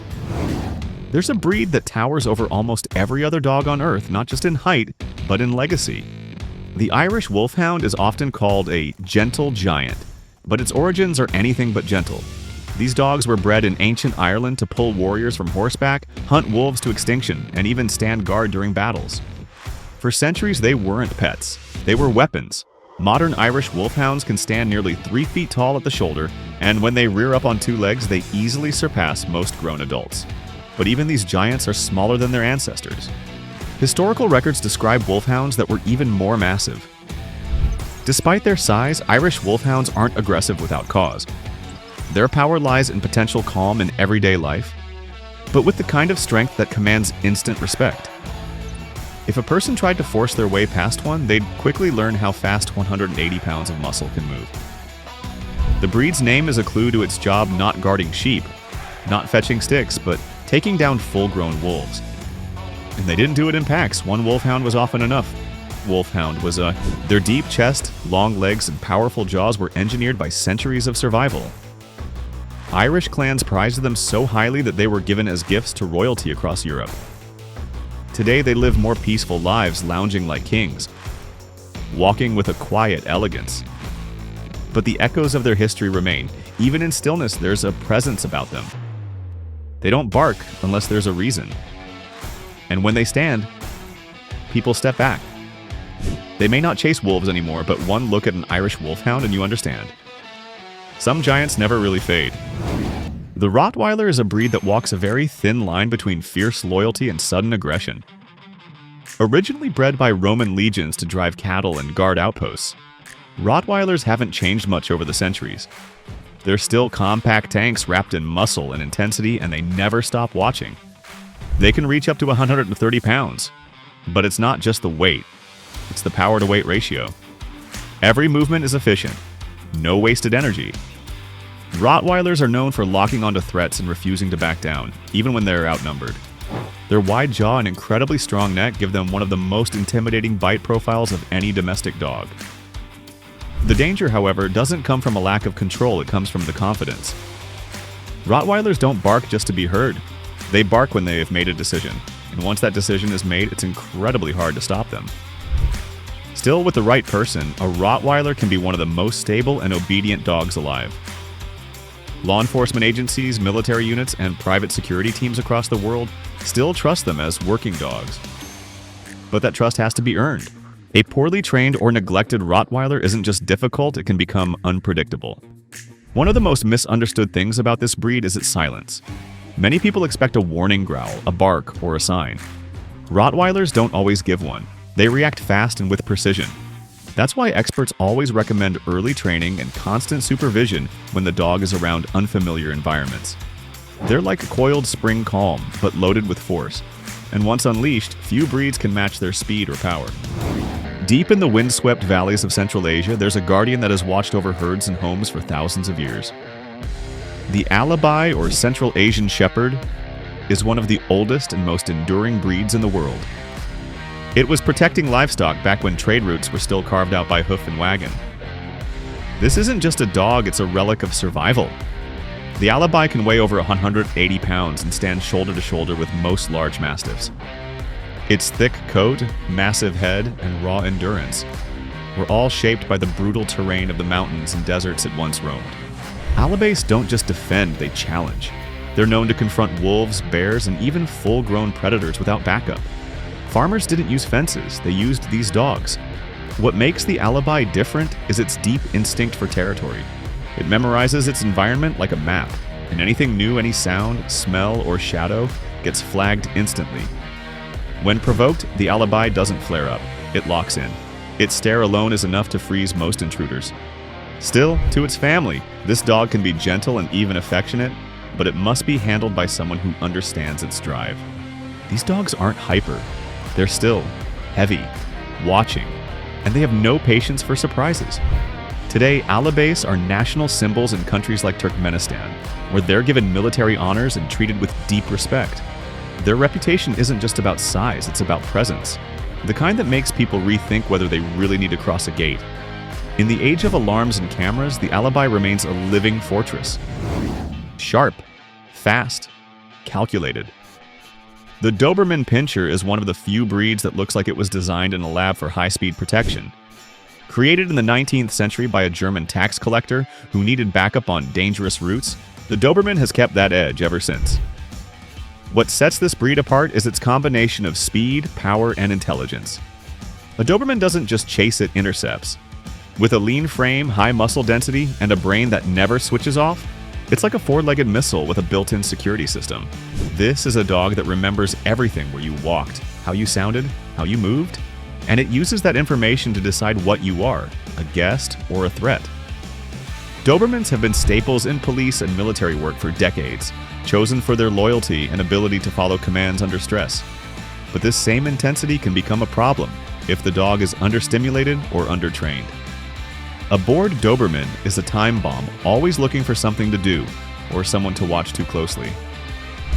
Speaker 1: There's a breed that towers over almost every other dog on Earth, not just in height, but in legacy. The Irish Wolfhound is often called a gentle giant, but its origins are anything but gentle. These dogs were bred in ancient Ireland to pull warriors from horseback, hunt wolves to extinction, and even stand guard during battles. For centuries, they weren't pets. They were weapons. Modern Irish Wolfhounds can stand nearly 3 feet tall at the shoulder, and when they rear up on 2 legs, they easily surpass most grown adults. But even these giants are smaller than their ancestors. Historical records describe wolfhounds that were even more massive. Despite their size, Irish Wolfhounds aren't aggressive without cause. Their power lies in potential calm in everyday life, but with the kind of strength that commands instant respect. If a person tried to force their way past one, they'd quickly learn how fast 180 pounds of muscle can move. The breed's name is a clue to its job not guarding sheep, not fetching sticks, but taking down full-grown wolves. And they didn't do it in packs. One wolfhound was often enough. Their deep chest, long legs, and powerful jaws were engineered by centuries of survival. Irish clans prized them so highly that they were given as gifts to royalty across Europe. Today they live more peaceful lives, lounging like kings, walking with a quiet elegance. But the echoes of their history remain. Even in stillness, there's a presence about them. They don't bark unless there's a reason. And when they stand, people step back. They may not chase wolves anymore, but one look at an Irish Wolfhound and you understand. Some giants never really fade. The Rottweiler is a breed that walks a very thin line between fierce loyalty and sudden aggression. Originally bred by Roman legions to drive cattle and guard outposts, Rottweilers haven't changed much over the centuries. They're still compact tanks wrapped in muscle and intensity, and they never stop watching. They can reach up to 130 pounds, but it's not just the weight. It's the power-to-weight ratio. Every movement is efficient. No wasted energy. Rottweilers are known for locking onto threats and refusing to back down, even when they're outnumbered. Their wide jaw and incredibly strong neck give them one of the most intimidating bite profiles of any domestic dog. The danger, however, doesn't come from a lack of control, it comes from the confidence. Rottweilers don't bark just to be heard. They bark when they have made a decision, and once that decision is made, it's incredibly hard to stop them. Still, with the right person, a Rottweiler can be one of the most stable and obedient dogs alive. Law enforcement agencies, military units, and private security teams across the world still trust them as working dogs. But that trust has to be earned. A poorly trained or neglected Rottweiler isn't just difficult, it can become unpredictable. One of the most misunderstood things about this breed is its silence. Many people expect a warning growl, a bark, or a sign. Rottweilers don't always give one. They react fast and with precision. That's why experts always recommend early training and constant supervision when the dog is around unfamiliar environments. They're like a coiled spring calm, but loaded with force. And once unleashed, few breeds can match their speed or power. Deep in the windswept valleys of Central Asia, there's a guardian that has watched over herds and homes for thousands of years. The Alabai, or Central Asian Shepherd, is one of the oldest and most enduring breeds in the world. It was protecting livestock back when trade routes were still carved out by hoof and wagon. This isn't just a dog, it's a relic of survival. The Alabai can weigh over 180 pounds and stand shoulder to shoulder with most large mastiffs. Its thick coat, massive head, and raw endurance were all shaped by the brutal terrain of the mountains and deserts it once roamed. Alabais don't just defend, they challenge. They're known to confront wolves, bears, and even full-grown predators without backup. Farmers didn't use fences, they used these dogs. What makes the Alabai different is its deep instinct for territory. It memorizes its environment like a map, and anything new, any sound, smell, or shadow gets flagged instantly. When provoked, the Alabai doesn't flare up, it locks in. Its stare alone is enough to freeze most intruders. Still, to its family, this dog can be gentle and even affectionate, but it must be handled by someone who understands its drive. These dogs aren't hyper. They're still, heavy, watching, and they have no patience for surprises. Today, Alabais are national symbols in countries like Turkmenistan, where they're given military honors and treated with deep respect. Their reputation isn't just about size, it's about presence. The kind that makes people rethink whether they really need to cross a gate. In the age of alarms and cameras, the Alabai remains a living fortress. Sharp, fast, calculated. The Doberman Pinscher is one of the few breeds that looks like it was designed in a lab for high-speed protection. Created in the 19th century by a German tax collector who needed backup on dangerous routes, the Doberman has kept that edge ever since. What sets this breed apart is its combination of speed, power, and intelligence. A Doberman doesn't just chase, it intercepts. With a lean frame, high muscle density, and a brain that never switches off, it's like a four-legged missile with a built-in security system. This is a dog that remembers everything: where you walked, how you sounded, how you moved, and it uses that information to decide what you are, a guest or a threat. Dobermans have been staples in police and military work for decades, chosen for their loyalty and ability to follow commands under stress. But this same intensity can become a problem if the dog is understimulated or undertrained. A bored Doberman is a time bomb, always looking for something to do or someone to watch too closely.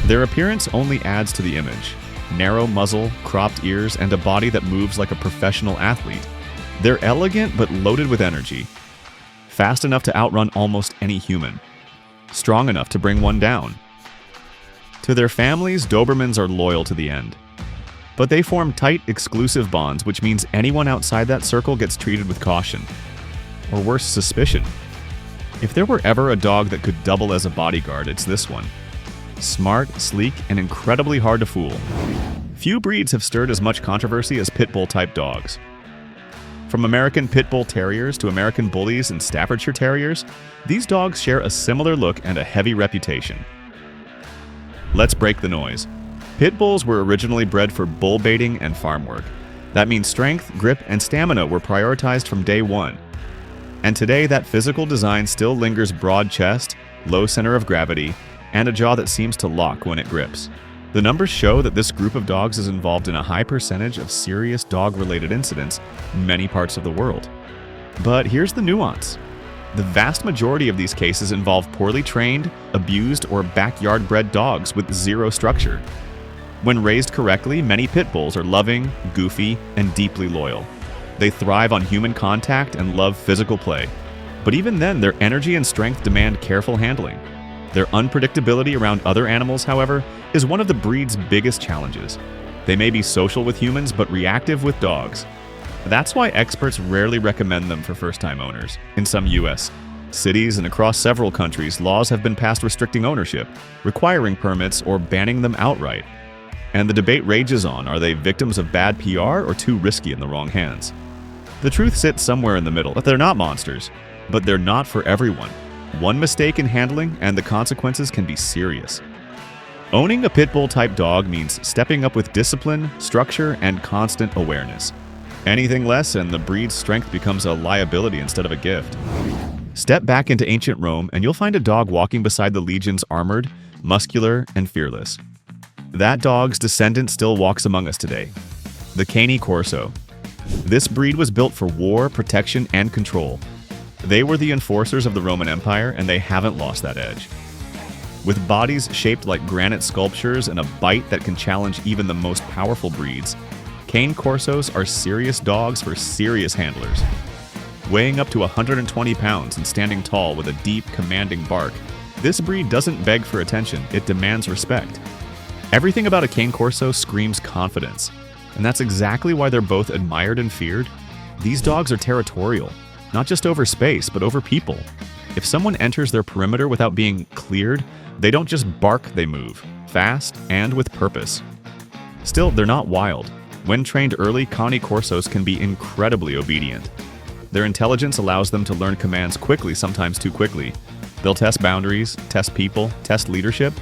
Speaker 1: Their appearance only adds to the image. Narrow muzzle, cropped ears, and a body that moves like a professional athlete. They're elegant but loaded with energy. Fast enough to outrun almost any human. Strong enough to bring one down. To their families, Dobermans are loyal to the end. But they form tight, exclusive bonds, which means anyone outside that circle gets treated with caution. Or worse, suspicion. If there were ever a dog that could double as a bodyguard, it's this one. Smart, sleek, and incredibly hard to fool. Few breeds have stirred as much controversy as pit bull-type dogs. From American Pit Bull Terriers to American Bullies and Staffordshire Terriers, these dogs share a similar look and a heavy reputation. Let's break the noise. Pit bulls were originally bred for bull baiting and farm work. That means strength, grip, and stamina were prioritized from day one. And today, that physical design still lingers: broad chest, low center of gravity, and a jaw that seems to lock when it grips. The numbers show that this group of dogs is involved in a high percentage of serious dog-related incidents in many parts of the world. But here's the nuance. The vast majority of these cases involve poorly trained, abused, or backyard-bred dogs with zero structure. When raised correctly, many pit bulls are loving, goofy, and deeply loyal. They thrive on human contact and love physical play. But even then, their energy and strength demand careful handling. Their unpredictability around other animals, however, is one of the breed's biggest challenges. They may be social with humans, but reactive with dogs. That's why experts rarely recommend them for first-time owners. In some U.S. cities and across several countries, laws have been passed restricting ownership, requiring permits, or banning them outright. And the debate rages on, are they victims of bad PR or too risky in the wrong hands? The truth sits somewhere in the middle. They're not monsters, but they're not for everyone. One mistake in handling and the consequences can be serious. Owning a pit bull-type dog means stepping up with discipline, structure, and constant awareness. Anything less and the breed's strength becomes a liability instead of a gift. Step back into ancient Rome and you'll find a dog walking beside the legions armored, muscular, and fearless. That dog's descendant still walks among us today. The Cane Corso. This breed was built for war, protection, and control. They were the enforcers of the Roman Empire, and they haven't lost that edge. With bodies shaped like granite sculptures and a bite that can challenge even the most powerful breeds, Cane Corsos are serious dogs for serious handlers. Weighing up to 120 pounds and standing tall with a deep, commanding bark, this breed doesn't beg for attention, it demands respect. Everything about a Cane Corso screams confidence, and that's exactly why they're both admired and feared. These dogs are territorial, not just over space, but over people. If someone enters their perimeter without being cleared, they don't just bark, they move, fast and with purpose. Still, they're not wild. When trained early, Cane Corsos can be incredibly obedient. Their intelligence allows them to learn commands quickly, sometimes too quickly. They'll test boundaries, test people, test leadership.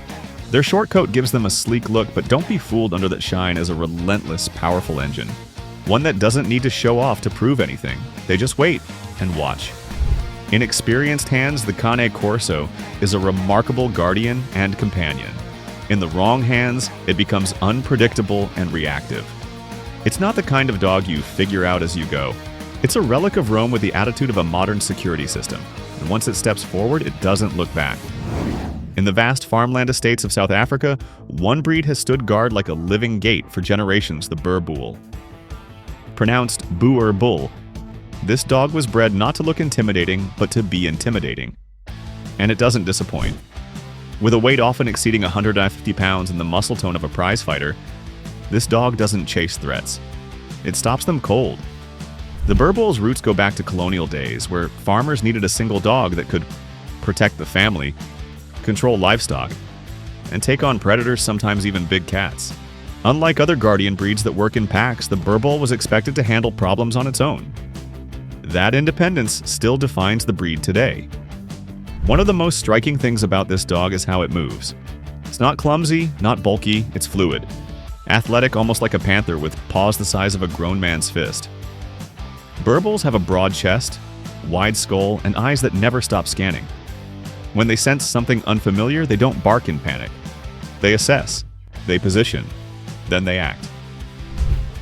Speaker 1: Their short coat gives them a sleek look, but don't be fooled under that shine as a relentless, powerful engine. One that doesn't need to show off to prove anything. They just wait and watch. In experienced hands, the Cane Corso is a remarkable guardian and companion. In the wrong hands, it becomes unpredictable and reactive. It's not the kind of dog you figure out as you go. It's a relic of Rome with the attitude of a modern security system, and once it steps forward, it doesn't look back. In the vast farmland estates of South Africa, one breed has stood guard like a living gate for generations, the Boer Bull. Pronounced Boer Bull, this dog was bred not to look intimidating, but to be intimidating. And it doesn't disappoint. With a weight often exceeding 150 pounds and the muscle tone of a prize fighter, this dog doesn't chase threats. It stops them cold. The Boer Bull's roots go back to colonial days, where farmers needed a single dog that could protect the family, control livestock, and take on predators, sometimes even big cats. Unlike other guardian breeds that work in packs, the Boer Bull was expected to handle problems on its own. That independence still defines the breed today. One of the most striking things about this dog is how it moves. It's not clumsy, not bulky, it's fluid. Athletic, almost like a panther with paws the size of a grown man's fist. Boer Bulls have a broad chest, wide skull, and eyes that never stop scanning. When they sense something unfamiliar, they don't bark in panic. They assess, they position, then they act.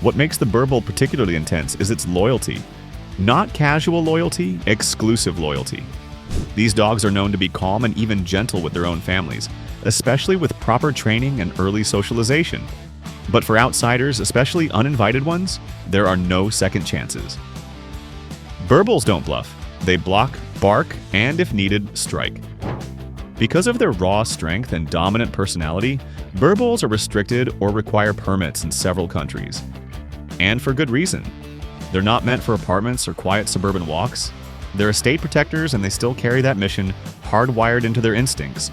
Speaker 1: What makes the Boer Bull particularly intense is its loyalty. Not casual loyalty, exclusive loyalty. These dogs are known to be calm and even gentle with their own families, especially with proper training and early socialization. But for outsiders, especially uninvited ones, there are no second chances. Boer Bulls don't bluff. They block, bark, and if needed, strike. Because of their raw strength and dominant personality, Boer Bulls are restricted or require permits in several countries. And for good reason. They're not meant for apartments or quiet suburban walks. They're estate protectors, and they still carry that mission hardwired into their instincts.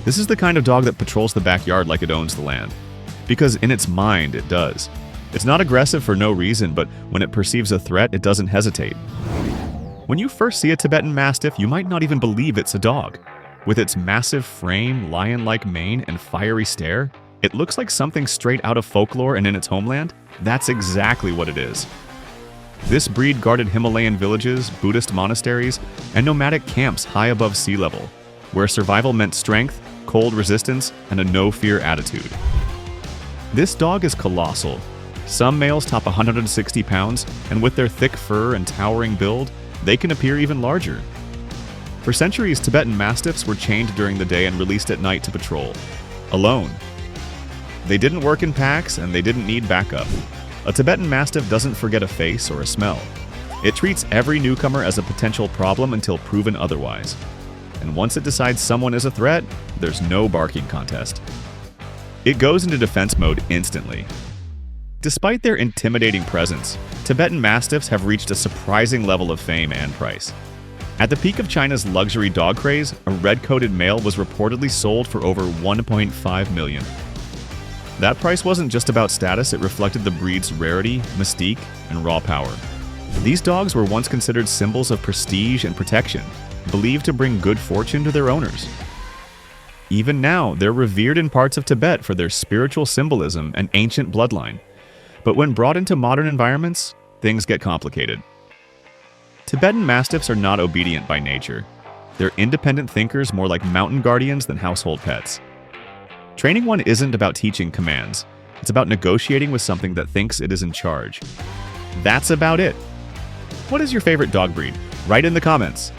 Speaker 1: This is the kind of dog that patrols the backyard like it owns the land. Because in its mind, it does. It's not aggressive for no reason, but when it perceives a threat, it doesn't hesitate. When you first see a Tibetan Mastiff, you might not even believe it's a dog. With its massive frame, lion-like mane, and fiery stare, it looks like something straight out of folklore and in its homeland. That's exactly what it is. This breed guarded Himalayan villages, Buddhist monasteries, and nomadic camps high above sea level, where survival meant strength, cold resistance, and a no-fear attitude. This dog is colossal. Some males top 160 pounds, and with their thick fur and towering build, they can appear even larger. For centuries, Tibetan Mastiffs were chained during the day and released at night to patrol, alone. They didn't work in packs and they didn't need backup. A Tibetan Mastiff doesn't forget a face or a smell. It treats every newcomer as a potential problem until proven otherwise. And once it decides someone is a threat, there's no barking contest. It goes into defense mode instantly. Despite their intimidating presence, Tibetan Mastiffs have reached a surprising level of fame and price. At the peak of China's luxury dog craze, a red-coated male was reportedly sold for over $1.5 million. That price wasn't just about status, it reflected the breed's rarity, mystique, and raw power. These dogs were once considered symbols of prestige and protection, believed to bring good fortune to their owners. Even now, they're revered in parts of Tibet for their spiritual symbolism and ancient bloodline. But when brought into modern environments, things get complicated. Tibetan Mastiffs are not obedient by nature. They're independent thinkers, more like mountain guardians than household pets. Training one isn't about teaching commands. It's about negotiating with something that thinks it is in charge. That's about it. What is your favorite dog breed? Write in the comments.